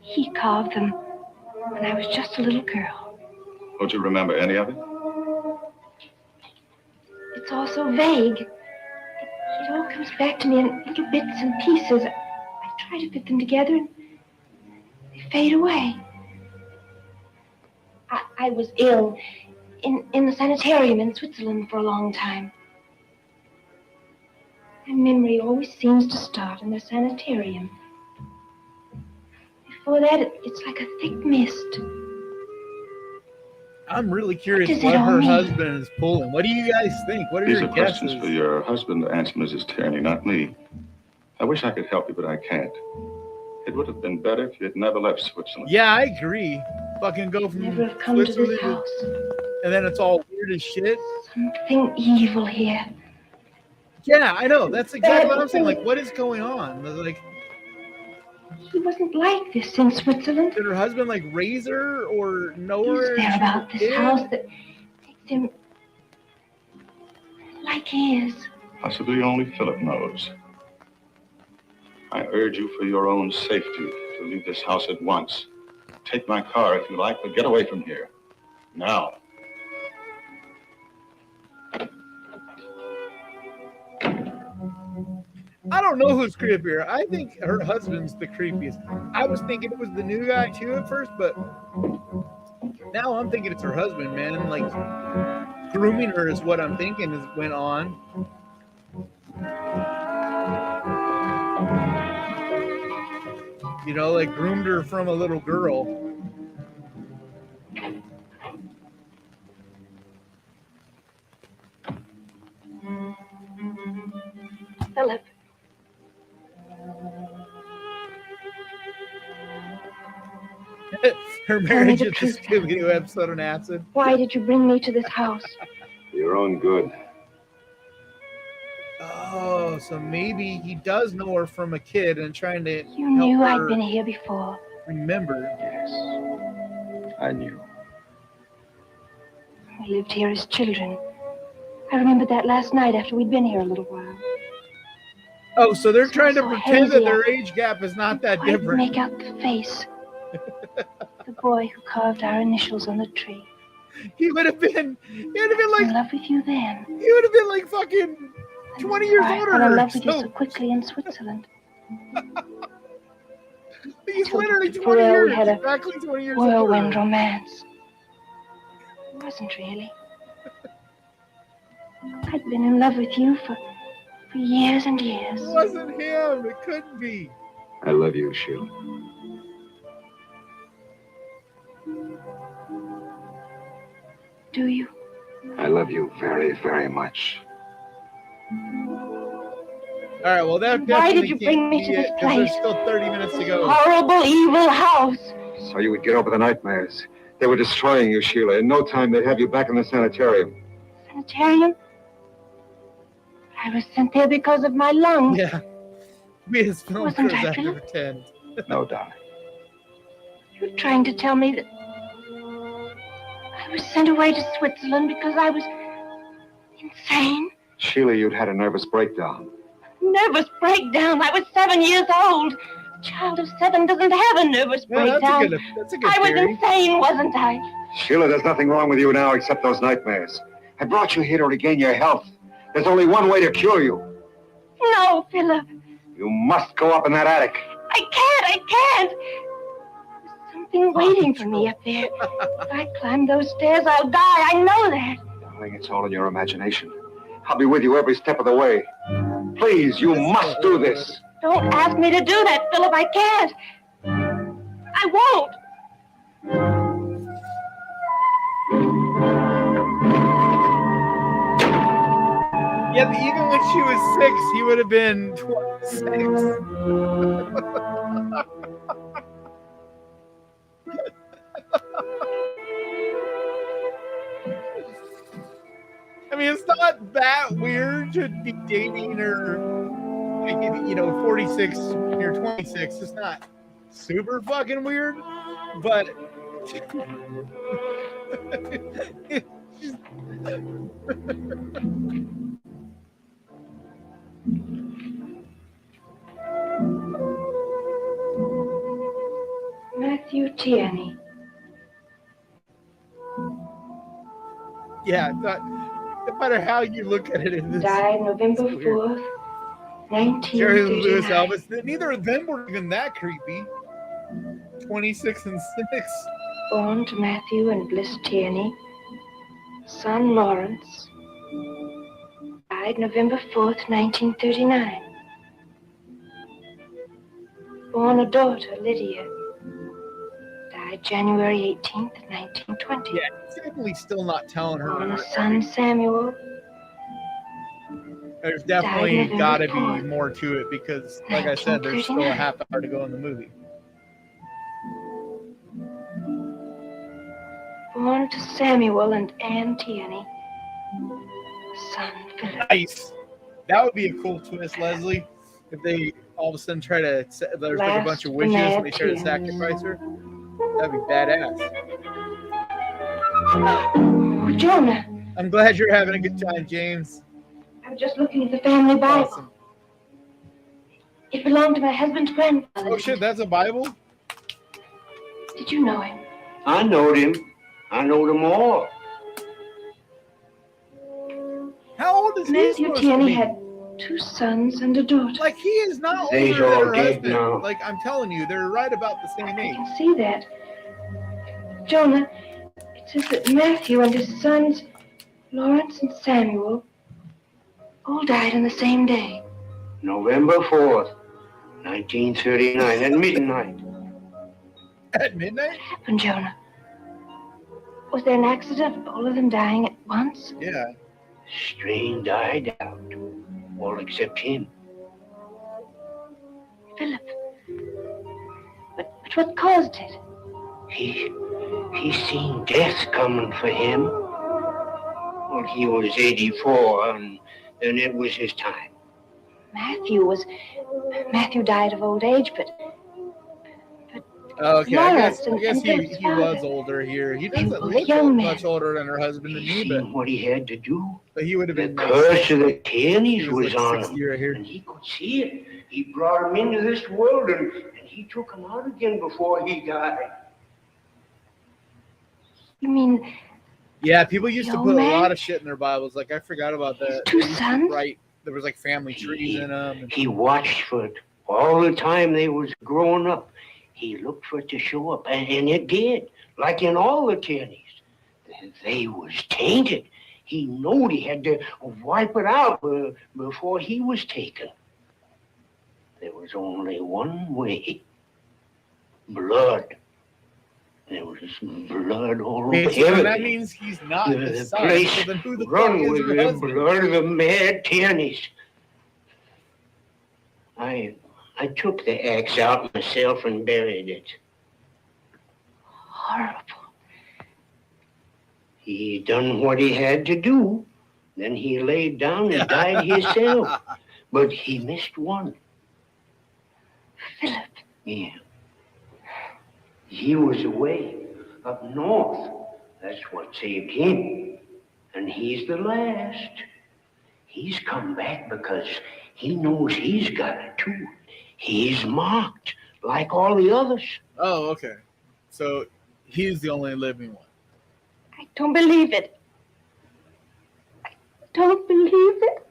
He carved them when I was just a little girl. Don't you remember any of it? It's all so vague. It all comes back to me in little bits and pieces. I try to fit them together, and they fade away. I was ill in the sanitarium in Switzerland for a long time. My memory always seems to start in the sanitarium. Before that, it's like a thick mist. I'm really curious what her husband is pulling. What do you guys think? What are your guesses? These are questions for your husband to answer, Mrs. Tierney, not me. I wish I could help you, but I can't. It would have been better if you had never left Switzerland. Yeah, I agree. Fucking go from Never have come to this house. And then it's all weird as shit. Something evil here. Yeah, I know. That's exactly what I'm saying. Like, what is going on? Like, he wasn't like this in Switzerland. Did her husband like raise her or know her? Is there about this house that makes him like he is? Possibly only Philip knows. I urge you for your own safety to leave this house at once. Take my car if you like, but get away from here. Now. I don't know who's creepier. I think her husband's the creepiest. I was thinking it was the new guy too at first, but now I'm thinking it's her husband, man. Like, grooming her is what I'm thinking went on. You know, like groomed her from a little girl. Philip. Her marriage is a Scooby-Doo episode on acid. Why did you bring me to this house? Your own good. Oh, so maybe he does know her from a kid and trying to You knew I'd been here before. Remember. Yes. I knew. We lived here as children. I remembered that last night after we'd been here a little while. Oh, so they're trying to pretend that their age gap is not that different. Make out the face. The boy who carved our initials on the tree. He would have been like in love with you then. He would have been like fucking 20 years older. I fell in love with you so quickly in Switzerland. He's literally 20 years. Exactly 20 years older. Whirlwind romance. It wasn't really. I'd been in love with you for years and years. It wasn't him. It couldn't be. I love you, Sheila. Do you? I love you very, very much. All right, well, that Why did you bring me to this place? There's still 30 minutes to go. Horrible, evil house. So you would get over the nightmares. They were destroying you, Sheila. In no time, they'd have you back in the sanitarium. Sanitarium? I was sent there because of my lungs. Yeah. We as film crews have to pretend. No, darling. You're trying to tell me that I was sent away to Switzerland because I was insane? Sheila, you'd had a nervous breakdown. Nervous breakdown? I was 7 years old. A child of 7 doesn't have a nervous breakdown. That's a good I was theory. insane, wasn't I? Sheila, there's nothing wrong with you now except those nightmares. I brought you here to regain your health. There's only one way to cure you. No, Philip. You must go up in that attic. I can't. There's something waiting for me up there. If I climb those stairs, I'll die. I know that. Darling, it's all in your imagination. I'll be with you every step of the way. Please, you must do this. Don't ask me to do that, Philip. I can't. I won't. Yeah, even when she was 6, he would have been 26. I mean, it's not that weird to be dating her, like, 46 when you're 26. It's not super fucking weird, but Matthew Tierney. yeah, no matter how you look at it, in this died November 4th, 1939. Jerry Lewis, Elvis. Neither of them were even that creepy. 26 and 6. Born to Matthew and Bliss Tierney. Son Lawrence. Died November 4th, 1939. Born a daughter, Lydia. Died January 18th, 1920. Yeah, he's definitely still not telling her. Born a son, Samuel. There's definitely got to be more to it because, like I said, there's still a half hour to go in the movie. Born to Samuel and Ann Tierney. Son, Philip. Nice. That would be a cool twist, Leslie. If they all of a sudden try to, there's like a bunch of wishes and they try to sacrifice her. That'd be badass. Oh, Jonah. I'm glad you're having a good time, James. I'm just looking at the family Bible. Awesome. It belonged to my husband's grandfather. Oh shit, that's a Bible? Did you know him? I knowed him. I knowed them all. How old is he Matthew supposed Tierney to be? had 2 sons and a daughter. Like, he is not older They's than all her dead husband. now. Like, I'm telling you, they're right about the same I age. can see that. Jonah, it says that Matthew and his sons, Lawrence and Samuel, all died on the same day. November 4th, 1939, at midnight. At midnight? What happened, Jonah? Was there an accident of all of them dying at once? Yeah. Strain died out. All except him. Philip. But what caused it? He seen death coming for him. Well, he was 84, and it was his time. Matthew died of old age, but Okay, Lawrence I guess and he Philip's was father. older here. He They doesn't were look young men. much older than her husband than He me, but seen what he had to do. he would have The been curse of the he Tierneys was was like on 60 him, right here. and he could see it. He brought him into this world, and he took him out again before he died. You mean Yeah, people used to Young put a man? lot of shit in their Bibles. Like, I forgot about that. Two They used to sons? write, there was like family trees in them. He watched for it all the time they was growing up. He looked for it to show up, and it did. Like in all the Tierneys. They was tainted. He knowed he had to wipe it out before he was taken. There was only one way. Blood. There was blood all over Wait, so everything. that means he's not The his son. place So then who the fuck run is with her the husband? blood of the mad Tierneys. I took the axe out myself and buried it. horrible? He done what he had to do. Then he laid down and died himself. But he missed one. Philip. Yeah. He was away up north. That's what saved him. And he's the last. He's come back because he knows he's got it too. He's marked like all the others. Oh, okay. So he's the only living one. I don't believe it. I don't believe it.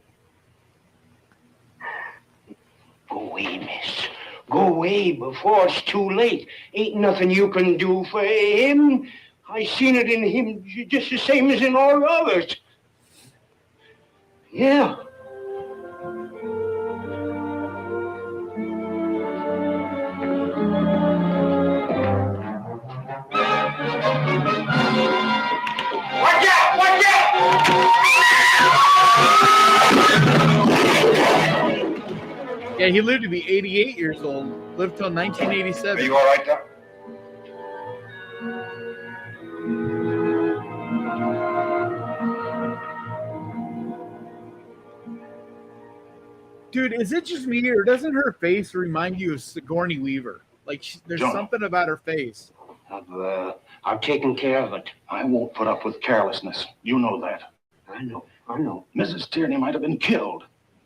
Go away, miss. Go away before it's too late. Ain't nothing you can do for him. I seen it in him just the same as in all the others. Yeah. Watch out! Watch out! Yeah, he lived to be 88 years old. Lived till 1987. Are you all right, Doc? Dude, is it just me, or doesn't her face remind you of Sigourney Weaver? Like, there's Jonah. something about her face. I've taken care of it. I won't put up with carelessness. You know that. I know. Mrs. Tierney might have been killed.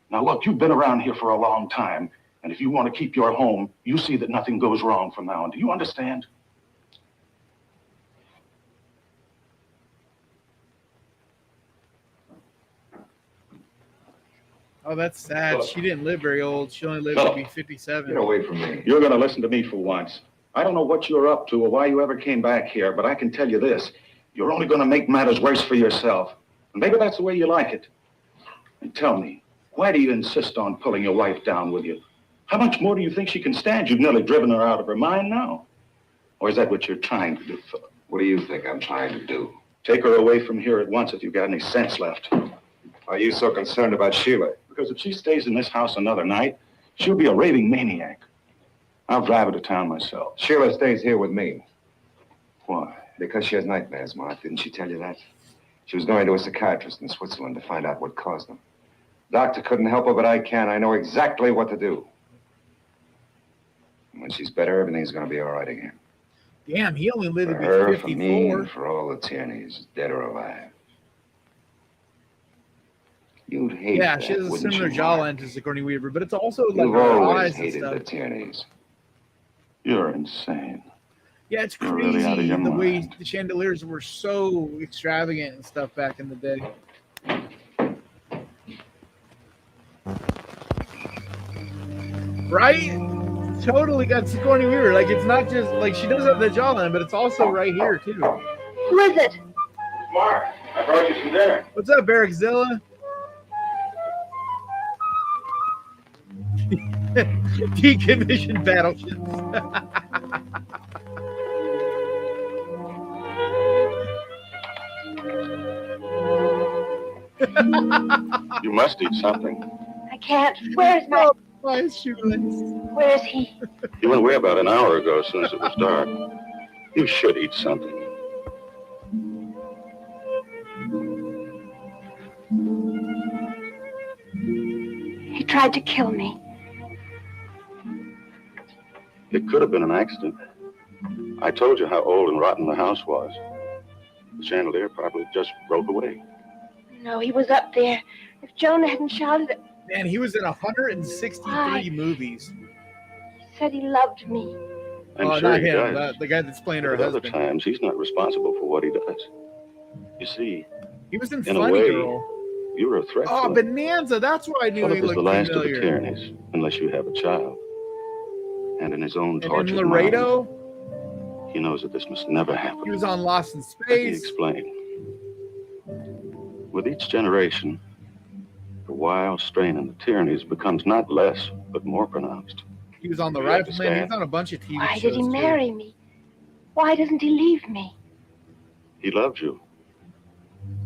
Now, look, you've been around here for a long time, and if you want to keep your home, you see that nothing goes wrong from now on. Do you understand? Oh, that's sad. Philip. She didn't live very old. She only lived Philip. to be 57. Get away from me. You're going to listen to me for once. I don't know what you're up to or why you ever came back here, but I can tell you this. You're only going to make matters worse for yourself. And maybe that's the way you like it. And tell me, why do you insist on pulling your wife down with you? How much more do you think she can stand? You've nearly driven her out of her mind now. Or is that what you're trying to do, Philip? What do you think I'm trying to do? Take her away from here at once if you've got any sense left. Why are you so concerned about Sheila? Because if she stays in this house another night, she'll be a raving maniac. I'll drive her to town myself. Sheila stays here with me. Why? Because she has nightmares, Mark. Didn't she tell you that? She was going to a psychiatrist in Switzerland to find out what caused them. Doctor couldn't help her, but I can. I know exactly what to do. And when she's better, everything's going to be all right again. Damn, he only lived to For be her, 54. for me, and for all the Tierneys, dead or alive. You'd hate Yeah, that, she has a wouldn't similar you, Mark? jawline to Sigourney Weaver, but it's also like You've her always eyes and hated stuff. the Tierneys. You're insane. Yeah, it's You're crazy really out of your the way mind. the chandeliers were so extravagant and stuff back in the day. Right? Totally got Sigourney Weaver. Like, it's not just, like, she does have the jawline, but it's also right here, too. Who is it? Mark, I brought you some dinner. What's up, Barrackzilla? Decommissioned battleships. You must eat something. I can't. Where's my... My shoelace. Where's he? He went away about an hour ago as soon as it was dark. You should eat something. He tried to kill me. It could have been an accident. I told you how old and rotten the house was. The chandelier probably just broke away. No, he was up there. If Jonah hadn't shouted, Man, he was in 163 movies. he said he loved me. I'm Oh, sure not he him. does. The guy that's playing her But at other husband. times, he's not responsible for what he does. You see, He was in in a Funny way, Girl. you were a threat Oh, to him. Bonanza. That's why I knew Philip he is the looked last familiar. of the Tierneys, unless you have a child. And in his own And in tortured Laredo, mind, he knows that this must never happen. he was on Lost in Let me Space. explain. With each generation, the wild strain in the Tierneys becomes not less, but more pronounced. He was on The You Rifleman. understand? He's on a bunch of TV Why shows. did he too. marry me? Why doesn't he leave me? He loved you.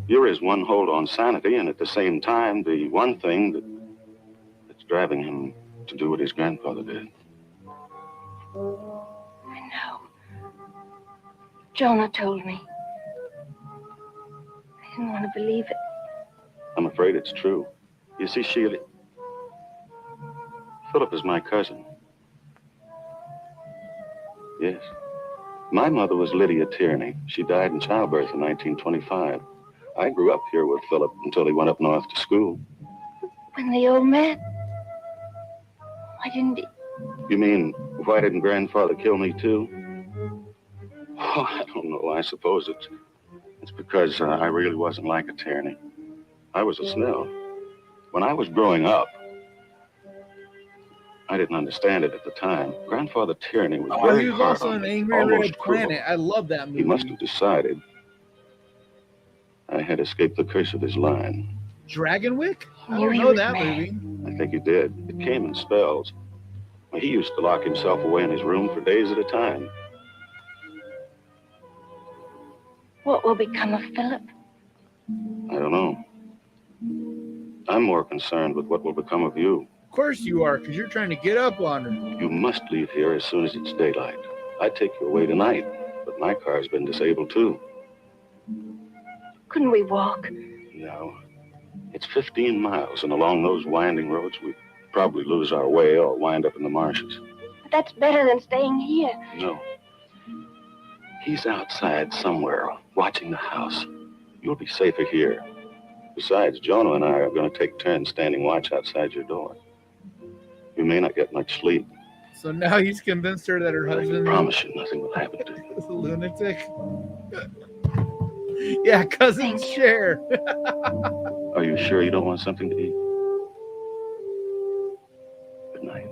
You're his one hold on sanity, and at the same time, the one thing that's driving him to do what his grandfather did. I know. Jonah told me. I didn't want to believe it. I'm afraid it's true. You see, Sheila, Philip is my cousin. Yes. My mother was Lydia Tierney. She died in childbirth in 1925. I grew up here with Philip until he went up north to school. When the old man... Why didn't he... You mean, why didn't grandfather kill me too? Oh, I don't know. I suppose it's because I really wasn't like a Tierney. I was a Snell. When I was growing up, I didn't understand it at the time. Grandfather Tierney was Oh, very he was hard also on in me, Angry almost Red cruel. Planet. I love that movie. He must have decided I had escaped the curse of his line. Dragonwick? I Knew don't he know was that mad. movie. I think he did. It came in spells. He used to lock himself away in his room for days at a time. What will become of Philip? I don't know. I'm more concerned with what will become of you. Of course you are, because you're trying to get up on her. You must leave here as soon as it's daylight. I'd take you away tonight, but my car's been disabled too. Couldn't we walk? No. It's 15 miles, and along those winding roads, we'd probably lose our way or wind up in the marshes. But that's better than staying here. No. He's outside somewhere, watching the house. You'll be safer here. Besides, Jonah and I are going to take turns standing watch outside your door. You may not get much sleep. So now he's convinced her that her I husband promise you nothing will happen to you. is a lunatic. Yeah, cousins share. Are you sure you don't want something to eat? Good night.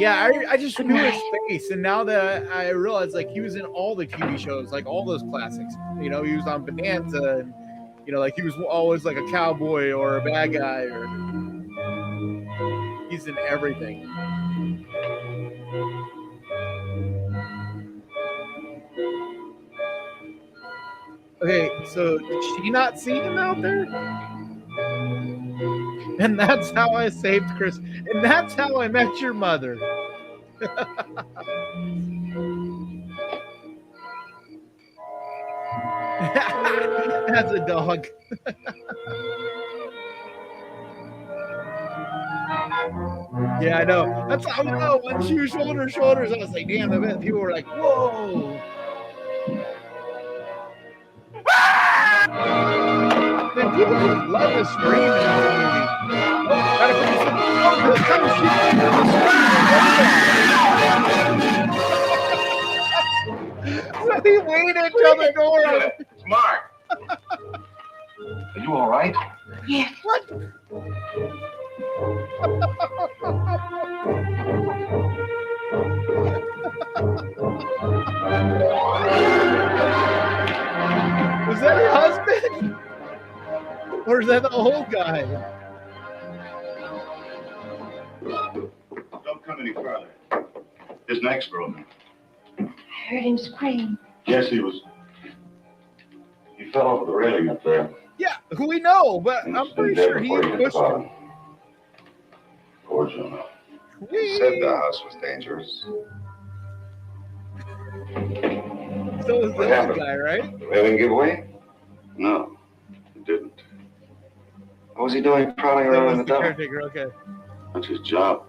Yeah, I just knew his face, and now that I realized, like, he was in all the TV shows, like all those classics. You know, he was on Bonanza, and you know, like he was always like a cowboy or a bad guy, or he's in everything. Okay, so did she not see him out there? And that's how I saved Chris. And that's how I met your mother. As a dog. Yeah, I know. That's how I know. One shoe, shoulders. I was like, damn, I bet people were like, whoa. Man, people just love to scream in this movie. Oh, gotta put this in. Oh, this time she so he waited till the door opened. It's Mark. Are you all right? Yes. What? Was that her husband? Or is that the old guy? Don't come any further. His neck's broken. I heard him scream. Yes, he fell over the railing up there. Yeah, who we know, but I'm pretty sure he pushed him. Poor Jonah. You said the house was dangerous. So was the other guy, right? The railing give way? No, it didn't. What was he doing prowling around in the dark? Caretaker, okay. That's his job.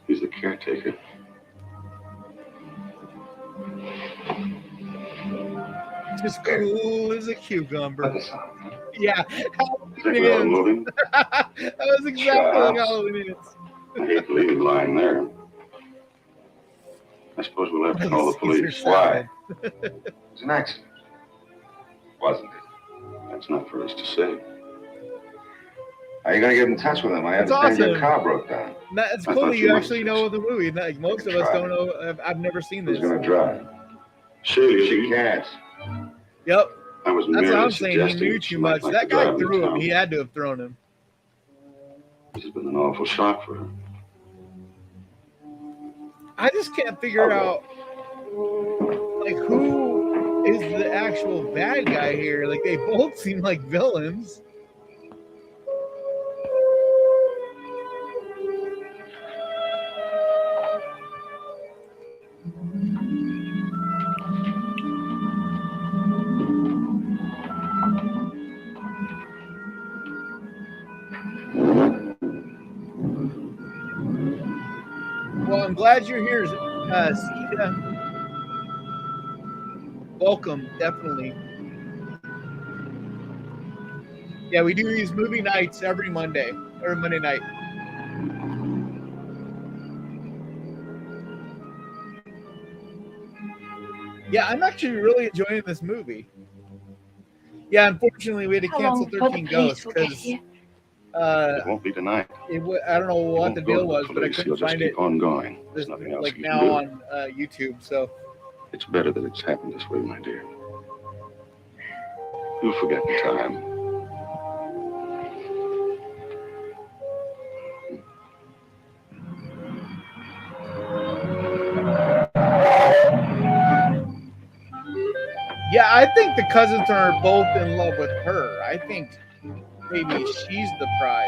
He's the caretaker. Just cool as a cucumber. Look at this on. Yeah, Think we're all moving? that was exactly like Halloween is. I hate to leave him lying there. I suppose we'll have to call the police. Why? It was an accident. Wasn't it? That's not for us to say. How are you going to get in touch with him? I understand your car broke down. It's cool that you actually know the movie. Like, most of us don't know. I've never seen this. Who's going to drive? She can't. Yep. I was That's what I'm saying. He suggesting knew she too might much. like That to guy drive threw into him. town. He had to have thrown him. This has been an awful shock for her. I just can't figure out, like, who is the actual bad guy here. Like, they both seem like villains. Well, I'm glad you're here, Sita. Welcome, definitely. Yeah, we do these movie nights every Monday or Monday night. Yeah, I'm actually really enjoying this movie. Yeah, unfortunately, we had to cancel 13 Ghosts because it won't be tonight. I don't know what the deal was, but I couldn't find it. On going. There's nothing else like you can now do. on YouTube, so It's better that it's happened this way, my dear. You'll forget in time. yeah, I think the cousins are both in love with her. I think maybe she's the prize.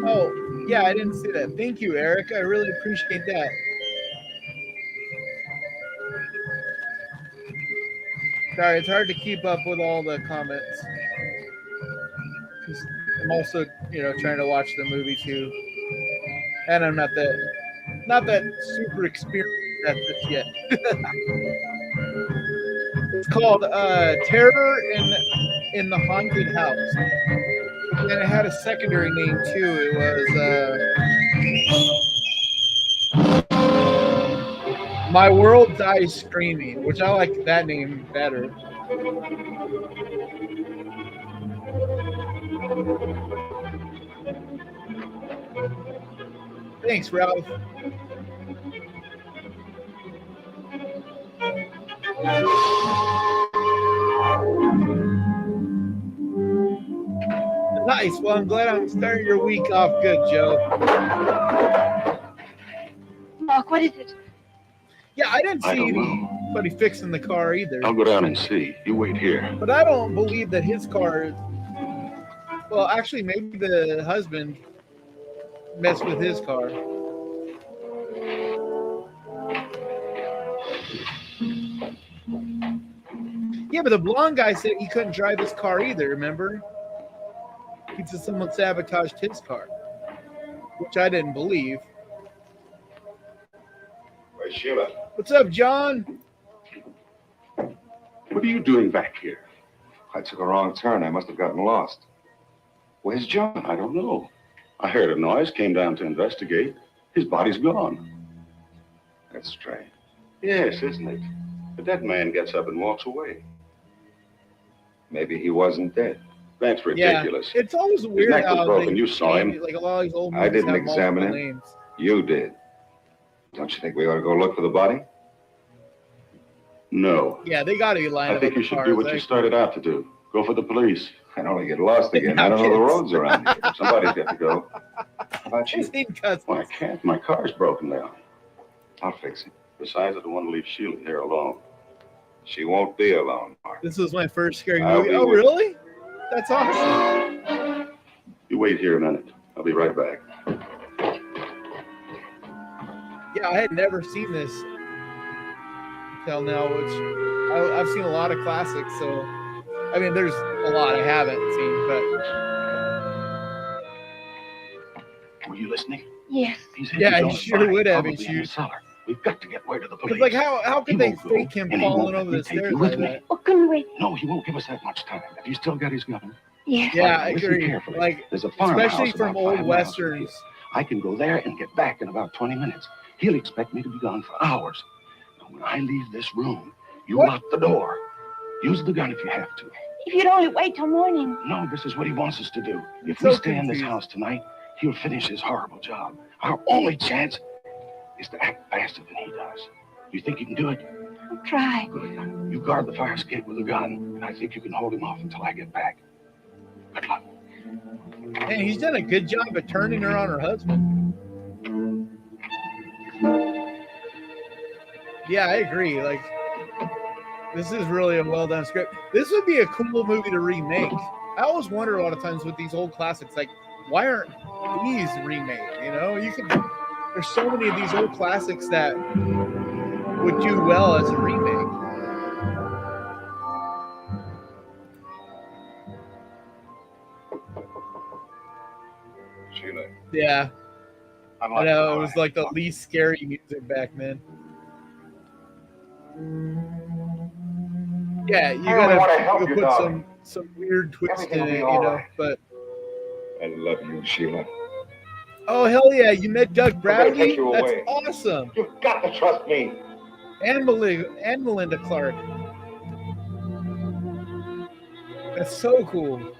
Oh, yeah, I didn't see that. Thank you, Eric. I really appreciate that. Sorry, it's hard to keep up with all the comments. 'Cause I'm also, trying to watch the movie too. And I'm not that super experienced at this yet. It's called Terror in the Haunted House. And it had a secondary name too. It was My World Dies Screaming, which I like that name better. Thanks, Ralph. Nice. Well, I'm glad I'm starting your week off good, Joe. Mark, what is it? Yeah, I didn't see anybody fixing the car either. I'll go down and see. You wait here. But I don't believe that his car is... Well, actually, maybe the husband messed with his car. Yeah, but the blonde guy said he couldn't drive his car either, remember? He said someone sabotaged his car, which I didn't believe. Where's Sheila? What's up, John? What are you doing back here? I took a wrong turn. I must have gotten lost. Where's John? I don't know. I heard a noise, came down to investigate. His body's gone. That's strange. Yes, isn't it? The dead man gets up and walks away. Maybe he wasn't dead. That's ridiculous. Yeah, it's always weird neck was how broken. You saw him. Like a lot of these old I movies didn't have examine multiple him. names. You did. Don't you think we ought to go look for the body? No. Yeah, they got to be lying. I think you should do what you started out to do. Go for the police. I'd only get lost again. I don't know the roads around here. Somebody's got to go. How about you? Well, I can't. My car's broken down. I'll fix it. Besides, I don't want to leave Sheila here alone. She won't be alone, Mark. This was my first scary I'll movie. be Oh, with really? That's awesome. You wait here a minute. I'll be right back. Yeah, I had never seen this until now, which I've seen a lot of classics. So, I mean, there's a lot I haven't seen, but. Were you listening? Yes. Yeah, he sure would have. We've got to get word of the police. Like, how could they fake him falling over the stairs like that? Oh, couldn't we? No, he won't give us that much time. Have you still got his gun? Yes. Yeah, I Listen agree. carefully. Like, there's a farmhouse especially from about old 5 miles from westerns. here. I can go there and get back in about 20 minutes. He'll expect me to be gone for hours. Now, when I leave this room, you lock the door. Use the gun if you have to. If you'd only wait till morning. No, this is what he wants us to do. If So we stay in this confused. house tonight, he'll finish his horrible job. Our only chance is to act faster than he does. You think you can do it? I'll try. Good. You guard the fire escape with a gun, and I think you can hold him off until I get back. Good luck. And he's done a good job of turning her on her husband. Yeah, I agree. Like, this is really a well done script. This would be a cool movie to remake. I always wonder a lot of times with these old classics, like, why aren't these remade? You know, there's so many of these old classics that would do well as a remake. Sheila. Yeah. I know, it was like the least scary music back then. Yeah, you gotta put some weird twist in it, you know, but I love you, Sheila. oh hell yeah, you met Doug Bradley? take you That's away. awesome. You've got to trust me. And Melinda Clark. That's so cool.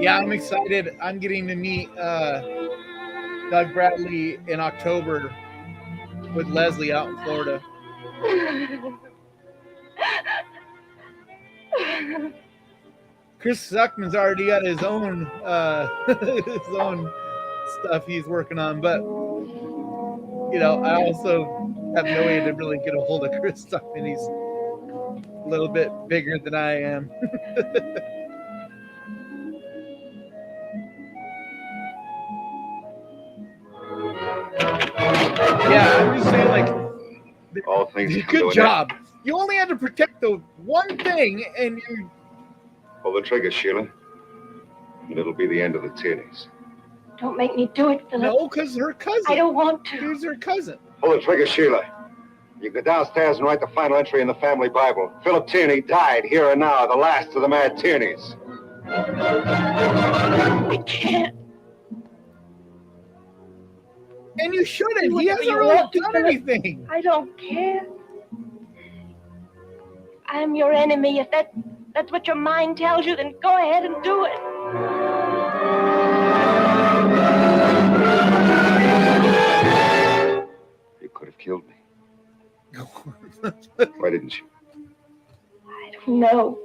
Yeah, I'm excited. I'm getting to meet Doug Bradley in October with Leslie out in Florida. Chris Zuckman's already got his own his own stuff he's working on, but you know, I also have no way to really get a hold of Chris Zuckman. He's a little bit bigger than I am. Yeah, I'm just saying, like, All things you can do good in job. You only had to protect the one thing, and you. Pull the trigger, Sheila. And it'll be the end of the Tierneys. Don't make me do it, Philip. No, because her cousin. I don't want to. Who's her cousin? Pull the trigger, Sheila. You go downstairs and write the final entry in the family Bible. Philip Tierney died here and now, the last of the mad Tierneys. I can't. And you shouldn't. Do He whatever hasn't you really want to, done Philip. anything. I don't care. I'm your enemy. If that's what your mind tells you, then go ahead and do it. You could have killed me. Why didn't you? I don't know.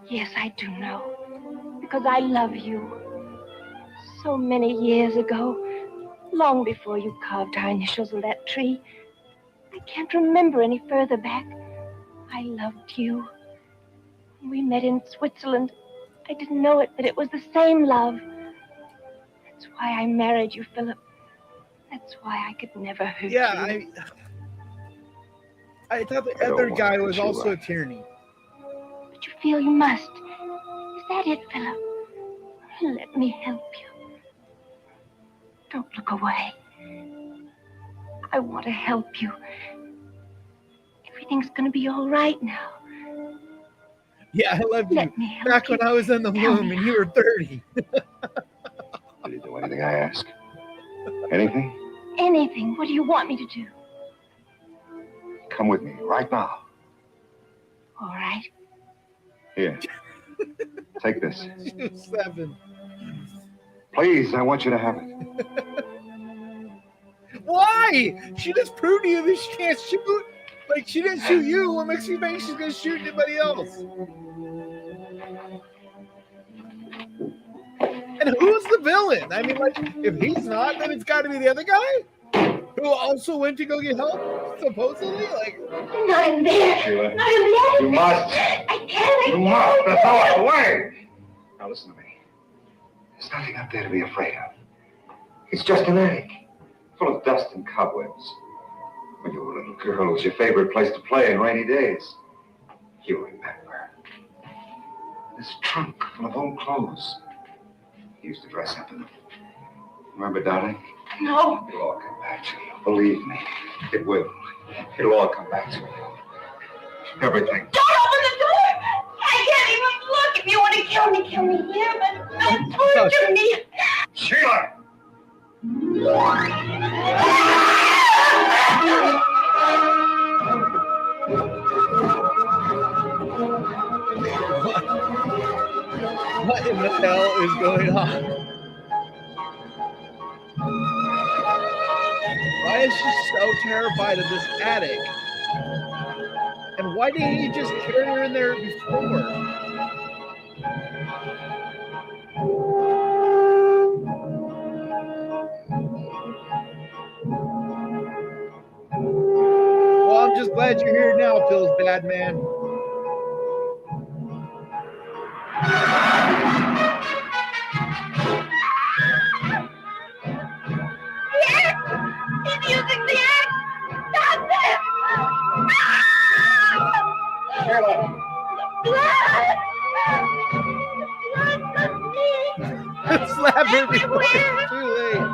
Yes, I do know. Because I love you. So many years ago, long before you carved our initials on that tree, I can't remember any further back. I loved you. We met in Switzerland. I didn't know it, but it was the same love. That's why I married you, Philip. That's why I could never hurt you. Yeah, I thought the other guy was also a tyranny. But you feel you must. Is that it, Philip? Let me help you. Don't look away. I want to help you. Everything's going to be all right now. Yeah, I loved you back when I was in the womb and you were 30. Did you do anything I ask? Anything? Anything. What do you want me to do? Come with me right now. All right. Here. Take this. She was 7. Please, I want you to have it. Why? She just proved to you that she can't shoot. Like, she didn't shoot you. What makes you think she's going to shoot anybody else? And who's the villain? I mean, like, if he's not, then it's got to be the other guy who also went to go get help, supposedly. Like, not in there. Sheila, not in the attic. you must. I can't. You must. Throw it away. Now listen to me. There's nothing up there to be afraid of. It's just an attic, full of dust and cobwebs. When you were a little girl, it was your favorite place to play in rainy days. You remember. This trunk full of old clothes. You used to dress up in them. Remember, darling? No. It'll all come back to you. Believe me, it will. It'll all come back to you. Everything. Don't open the door! I can't even look. If you want to kill me here, but don't torture me. Sheila! what in the hell is going on? Why is she so terrified of this attic? And why didn't he just carry her in there before? Well, I'm just glad you're here now, Phil's dad, man. He's using the axe! Stop this! Sheila! Blood! Blood from me! Slap her before it's too late.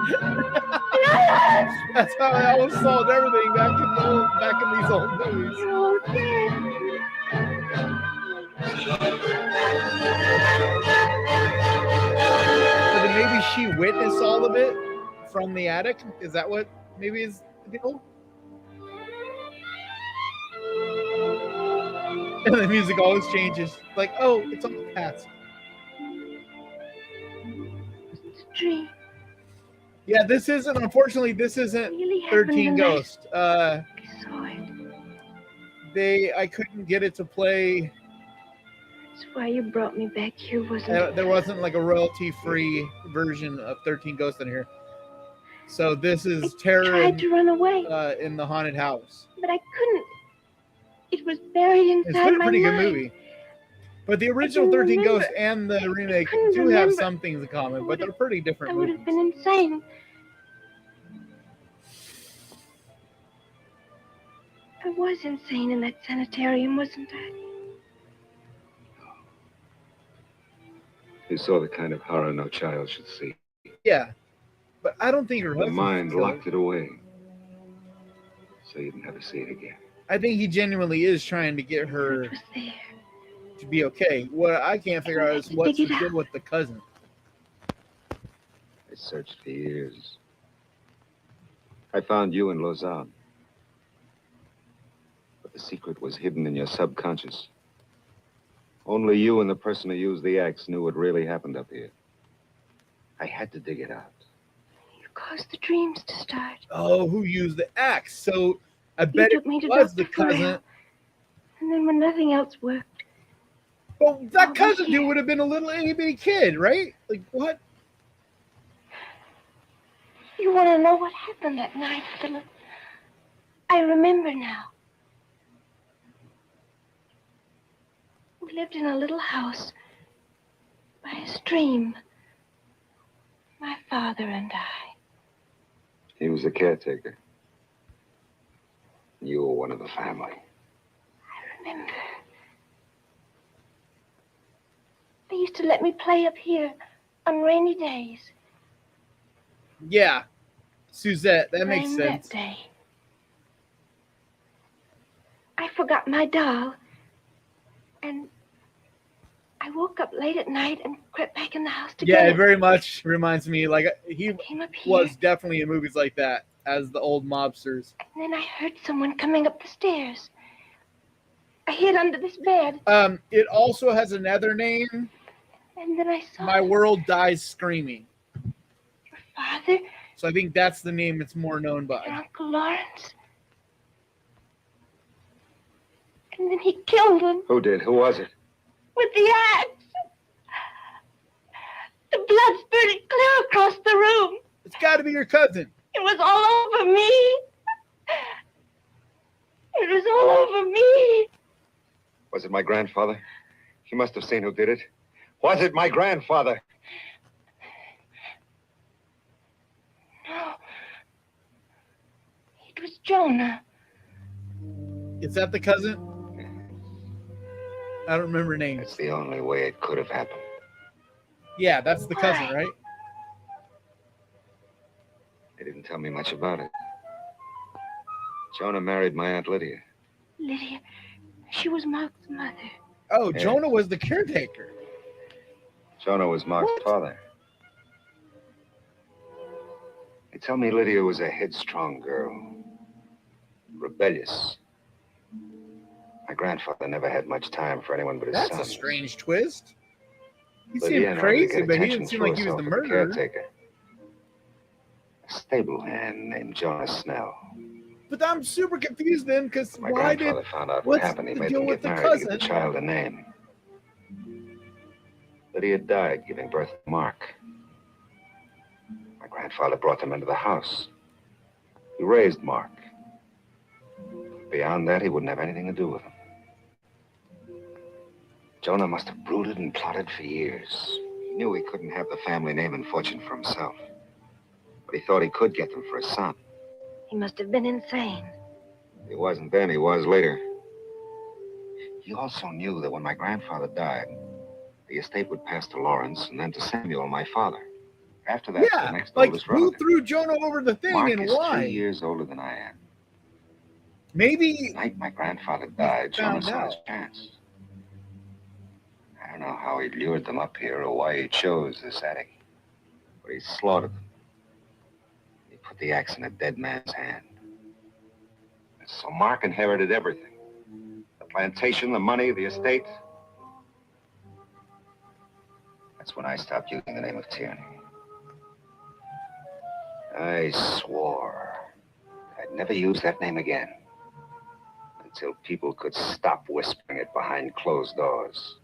That's how I always solved everything back in these old movies. So then maybe she witnessed all of it from the attic? Is that what maybe is the deal? And the music always changes. Like, oh, it's all past. It's a dream. Yeah, this isn't, unfortunately, this isn't Really 13 Ghosts. I saw it. I couldn't get it to play. That's why you brought me back here, wasn't it? There wasn't like a royalty-free version of 13 Ghosts in here. So this is Terror tried to run away. In the Haunted House. But I couldn't. It was buried inside my mind. It's a pretty good movie. But the original 13 Ghosts and the remake do have some things in common, but they're pretty different movies. I would have been insane. I was insane in that sanitarium, wasn't I? You saw the kind of horror no child should see. Yeah, but I don't think her The husband mind killed locked it away, so you'd never see it again. I think he genuinely is trying to get her to be okay. What I can't figure out is what she did with the cousin. I searched for years. I found you in Lausanne. But the secret was hidden in your subconscious. Only you and the person who used the axe knew what really happened up here. I had to dig it out. You caused the dreams to start. Oh, who used the axe? So I bet it was the cousin. And then when nothing else worked. Well, that cousin dude would have been a little itty-bitty kid, right? Like, what? You want to know what happened that night, Philip? I remember now. We lived in a little house by a stream. My father and I. He was a caretaker. You were one of the family. I remember. They used to let me play up here on rainy days. Yeah, Suzette, that makes sense. That day, I forgot my doll, and I woke up late at night and crept back in the house to get Yeah, it. it very much reminds me, like, he was definitely in movies like that as the old mobsters. And then I heard someone coming up the stairs. I hid under this bed. It also has another name. And then I saw My World Dies Screaming. your father. So I think that's the name it's more known by. Your Uncle Lawrence. And then he killed him Who did? Who was it? with the axe. The blood spurted clear across the room. It's got to be your cousin. It was all over me. It was all over me. Was it my grandfather? He must have seen who did it. Was it my grandfather? No. It was Jonah. Is that the cousin? I don't remember names. It's the only way it could have happened. Yeah, that's the cousin, right? They didn't tell me much about it. Jonah married my Aunt Lydia. Lydia. She was Mark's mother. Oh, yeah. Jonah was the caretaker. Jonah was Mark's father. They tell me Lydia was a headstrong girl. Rebellious. My grandfather never had much time for anyone but his son. That's a strange twist. He Lydia seemed crazy, but he didn't seem like he was the murderer. Caretaker. A stable hand named Jonah Snell. But I'm super confused then, because my why did... grandfather found out what happened. He made them get married to give the child a name. Lydia died giving birth to Mark. My grandfather brought them into the house. He raised Mark. Beyond that, he wouldn't have anything to do with him. Jonah must have brooded and plotted for years. He knew he couldn't have the family name and fortune for himself. But he thought he could get them for his son. He must have been insane. He wasn't then, he was later. He also knew that when my grandfather died, the estate would pass to Lawrence and then to Samuel, my father. After that, the next oldest relative. Who threw Jonah over the thing Mark and is why? 3 years older than I am. Maybe... The night my grandfather died, Jonah saw his chance. I don't know how he lured them up here or why he chose this attic. But he slaughtered them. He put the axe in a dead man's hand. And so Mark inherited everything. The plantation, the money, the estate. That's when I stopped using the name of Tierney. I swore I'd never use that name again. Until people could stop whispering it behind closed doors.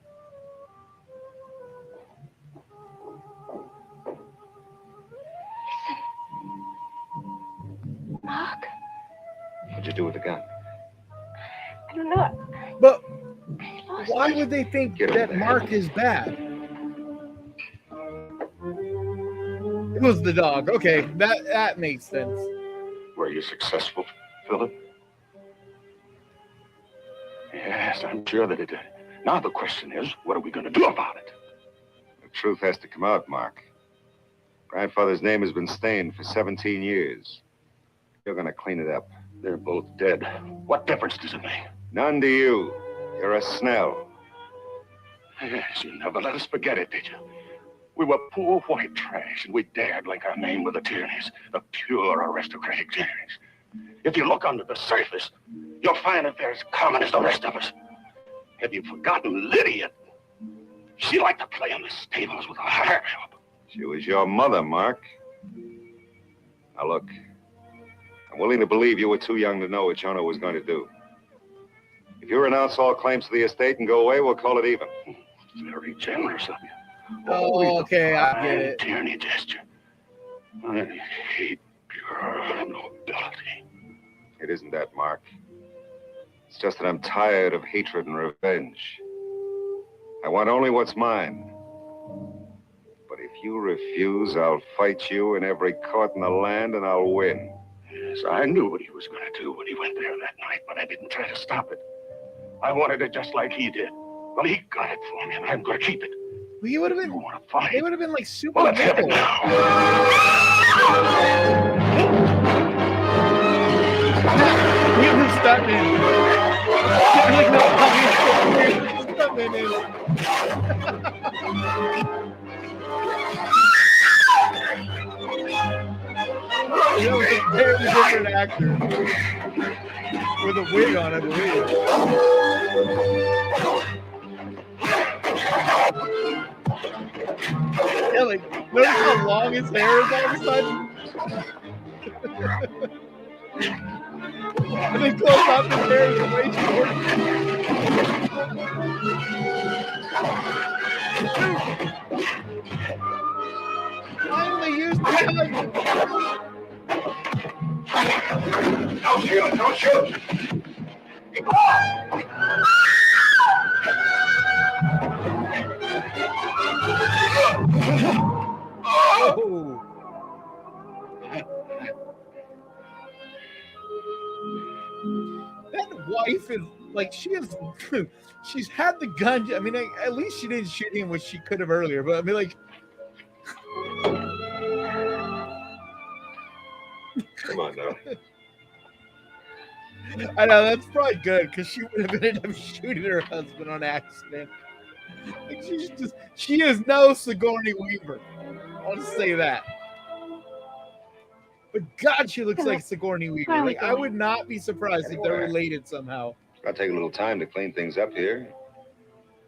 Mark? What'd you do with the gun? I don't know. But why would they think that Mark is bad? It was the dog. Okay, that makes sense. Were you successful, Philip? Yes, I'm sure that it did. Now the question is, what are we going to do about it? The truth has to come out, Mark. Grandfather's name has been stained for 17 years. You're going to clean it up. They're both dead. What difference does it make? None to you. You're a Snell. Yes, you never let us forget it, did you? We were poor white trash, and we dared link our name with the Tierneys, the pure aristocratic Tierneys. If you look under the surface, you'll find that they're as common as the rest of us. Have you forgotten Lydia? She liked to play in the stables with a hired help. She was your mother, Mark. Now look, I'm willing to believe you were too young to know what Jonah was going to do. If you renounce all claims to the estate and go away, we'll call it even. Very generous of you. Oh, okay, I get it. Tierney gesture. I hate pure nobility. It isn't that, Mark. It's just that I'm tired of hatred and revenge. I want only what's mine. But if you refuse, I'll fight you in every court in the land, and I'll win. Yes, I knew what he was going to do when he went there that night, but I didn't try to stop it. I wanted it just like he did. Well, he got it for me, and I'm going to keep it. Well, he would have been. You want to fight? They would have been like super. Well, let's have it now. He was stuntman. He was a very different actor with a wig on, I believe. Yeah, like, notice how long his hair is all of a sudden? And then close up, his hair is way short. Finally used the gun. Don't shoot! Don't shoot! Oh. That wife is like, she is. She's had the gun. I mean, at least she didn't shoot him, which she could have earlier. But I mean, like, Come on now. I know that's probably good because she would have ended up shooting her husband on accident. Like, she is no Sigourney Weaver. I'll just say that. But God, she looks like Sigourney Weaver. Like, I would not be surprised if they're related somehow. It's going to take a little time to clean things up here.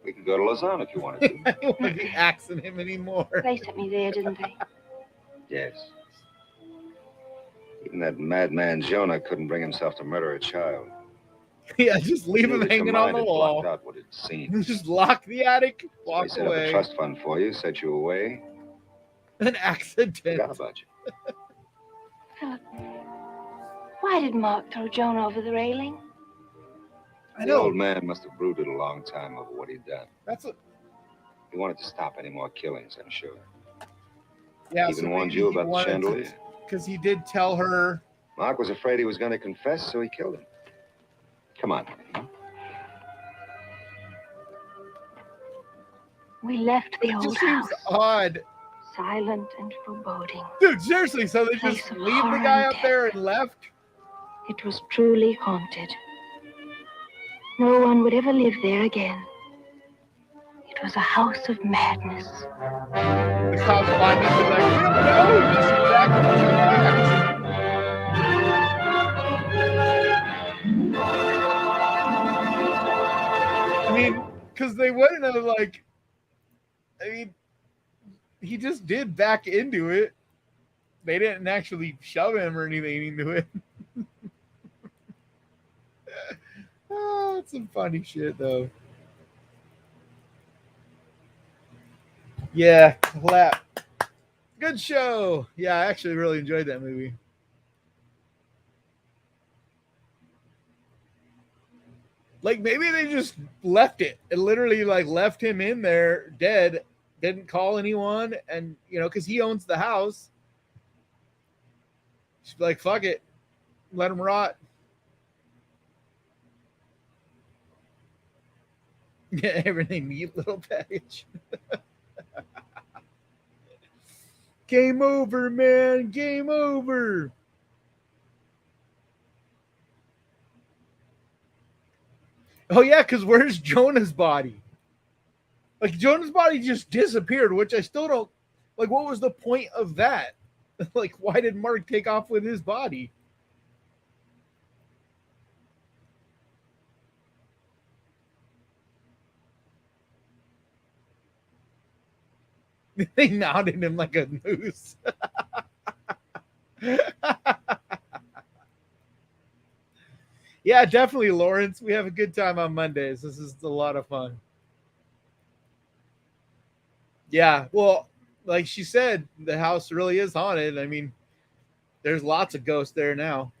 We could go to Lausanne if you wanted to. I don't want to be axing him anymore. They sent me there, didn't they? Yes. Even that madman Jonah couldn't bring himself to murder a child. Yeah, just leave him hanging on the wall. Out what it seemed. Just lock the attic, walk So I set away. up a trust fund for you, set you away. An accident. Forgot about you. Philip, why did Mark throw Joan over the railing? I The know. old man must have brooded a long time over what he'd done. That's a, He wanted to stop any more killings, I'm sure. yeah. He even warned you about the chandelier. Because he did tell her. Mark was afraid he was going to confess, so he killed him. Come on. We left the It old just seems house, odd. silent and foreboding. Dude, seriously, so they Place just of leave the horror guy and up there and left? It was truly haunted. No one would ever live there again. It was a house of madness. The cops find him and be like, we don't know. He just back to Climax. I mean, because they wouldn't have, like, I mean, he just did back into it. They didn't actually shove him or anything into it. Oh, it's some funny shit, though. Yeah, clap. Good show. Yeah, I actually really enjoyed that movie. Like, maybe they just left it and literally, like, left him in there dead, didn't call anyone, and, you know, because he owns the house. Just be like, fuck it. Let him rot. Yeah, everything neat little package. Game over, man. Game over. Oh, yeah, because where's Jonah's body? Like, Jonah's body just disappeared, which I still don't... Like, what was the point of that? Like, why did Mark take off with his body? They mounted him like a noose. Yeah, definitely, Lawrence. We have a good time on Mondays. This is a lot of fun. Yeah, well, like she said, the house really is haunted. I mean, there's lots of ghosts there now.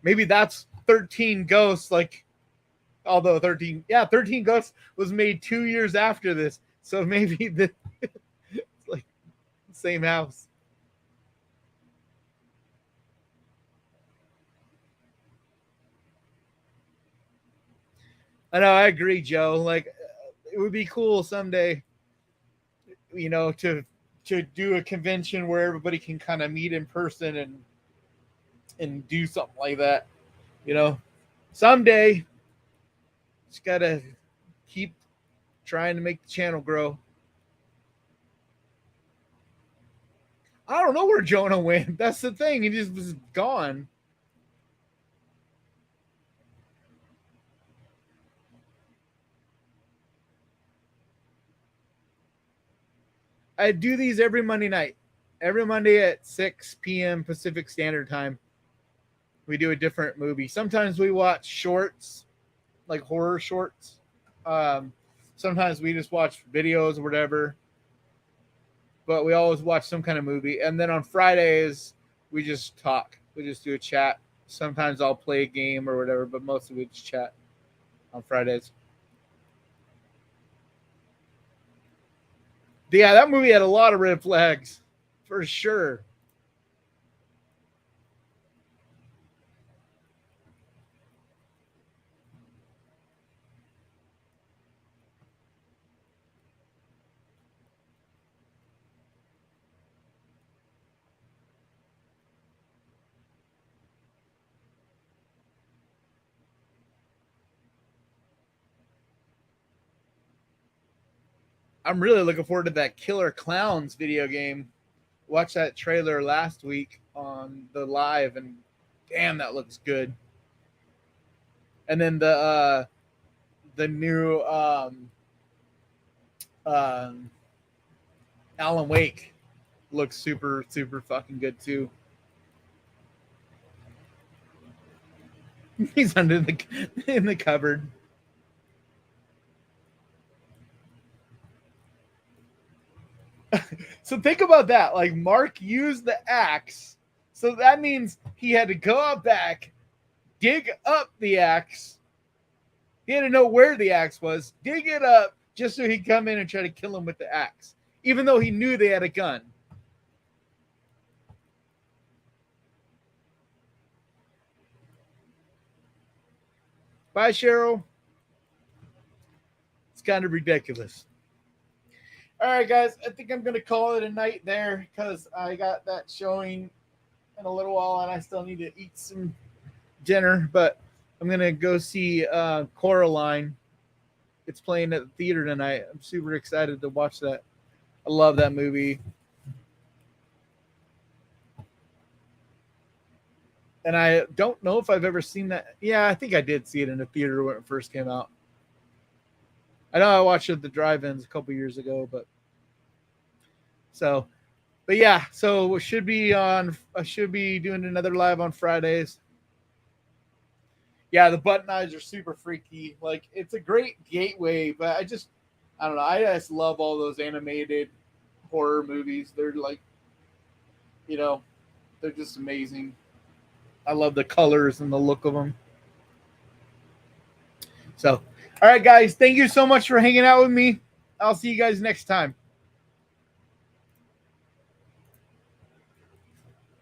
Maybe that's 13 ghosts, like, although 13 ghosts was made 2 years after this. So maybe it's like the same house. I know, I agree, Joe. Like, it would be cool someday, you know, to do a convention where everybody can kind of meet in person and do something like that. You know, someday, just gotta keep trying to make the channel grow. I don't know where Jonah went. That's the thing. He just was gone. I do these every Monday night. Every Monday at 6 p.m. Pacific Standard Time. We do a different movie. Sometimes we watch shorts, like horror shorts. Sometimes we just watch videos or whatever. But we always watch some kind of movie. And then on Fridays, we just talk. We just do a chat. Sometimes I'll play a game or whatever, but mostly we just chat on Fridays. Yeah, that movie had a lot of red flags, for sure. I'm really looking forward to that Killer Clowns video game. Watched that trailer last week on the live, and damn, that looks good. And then the new Alan Wake looks super, super fucking good too. He's under in the cupboard. So think about that. Like, Mark used the axe, so that means he had to go out back, dig up the axe. He had to know where the axe was, dig it up, just so he'd come in and try to kill him with the axe, even though he knew they had a gun. Bye, Cheryl. It's kind of ridiculous. All right, guys, I think I'm going to call it a night there because I got that showing in a little while and I still need to eat some dinner, but I'm going to go see Coraline. It's playing at the theater tonight. I'm super excited to watch that. I love that movie. And I don't know if I've ever seen that. Yeah, I think I did see it in the theater when it first came out. I know I watched it at the drive-ins a couple years ago, but yeah, so I should be doing another live on Fridays. Yeah, the button eyes are super freaky. Like, it's a great gateway, but I don't know. I just love all those animated horror movies. They're like, you know, they're just amazing. I love the colors and the look of them. So, all right, guys, thank you so much for hanging out with me. I'll see you guys next time.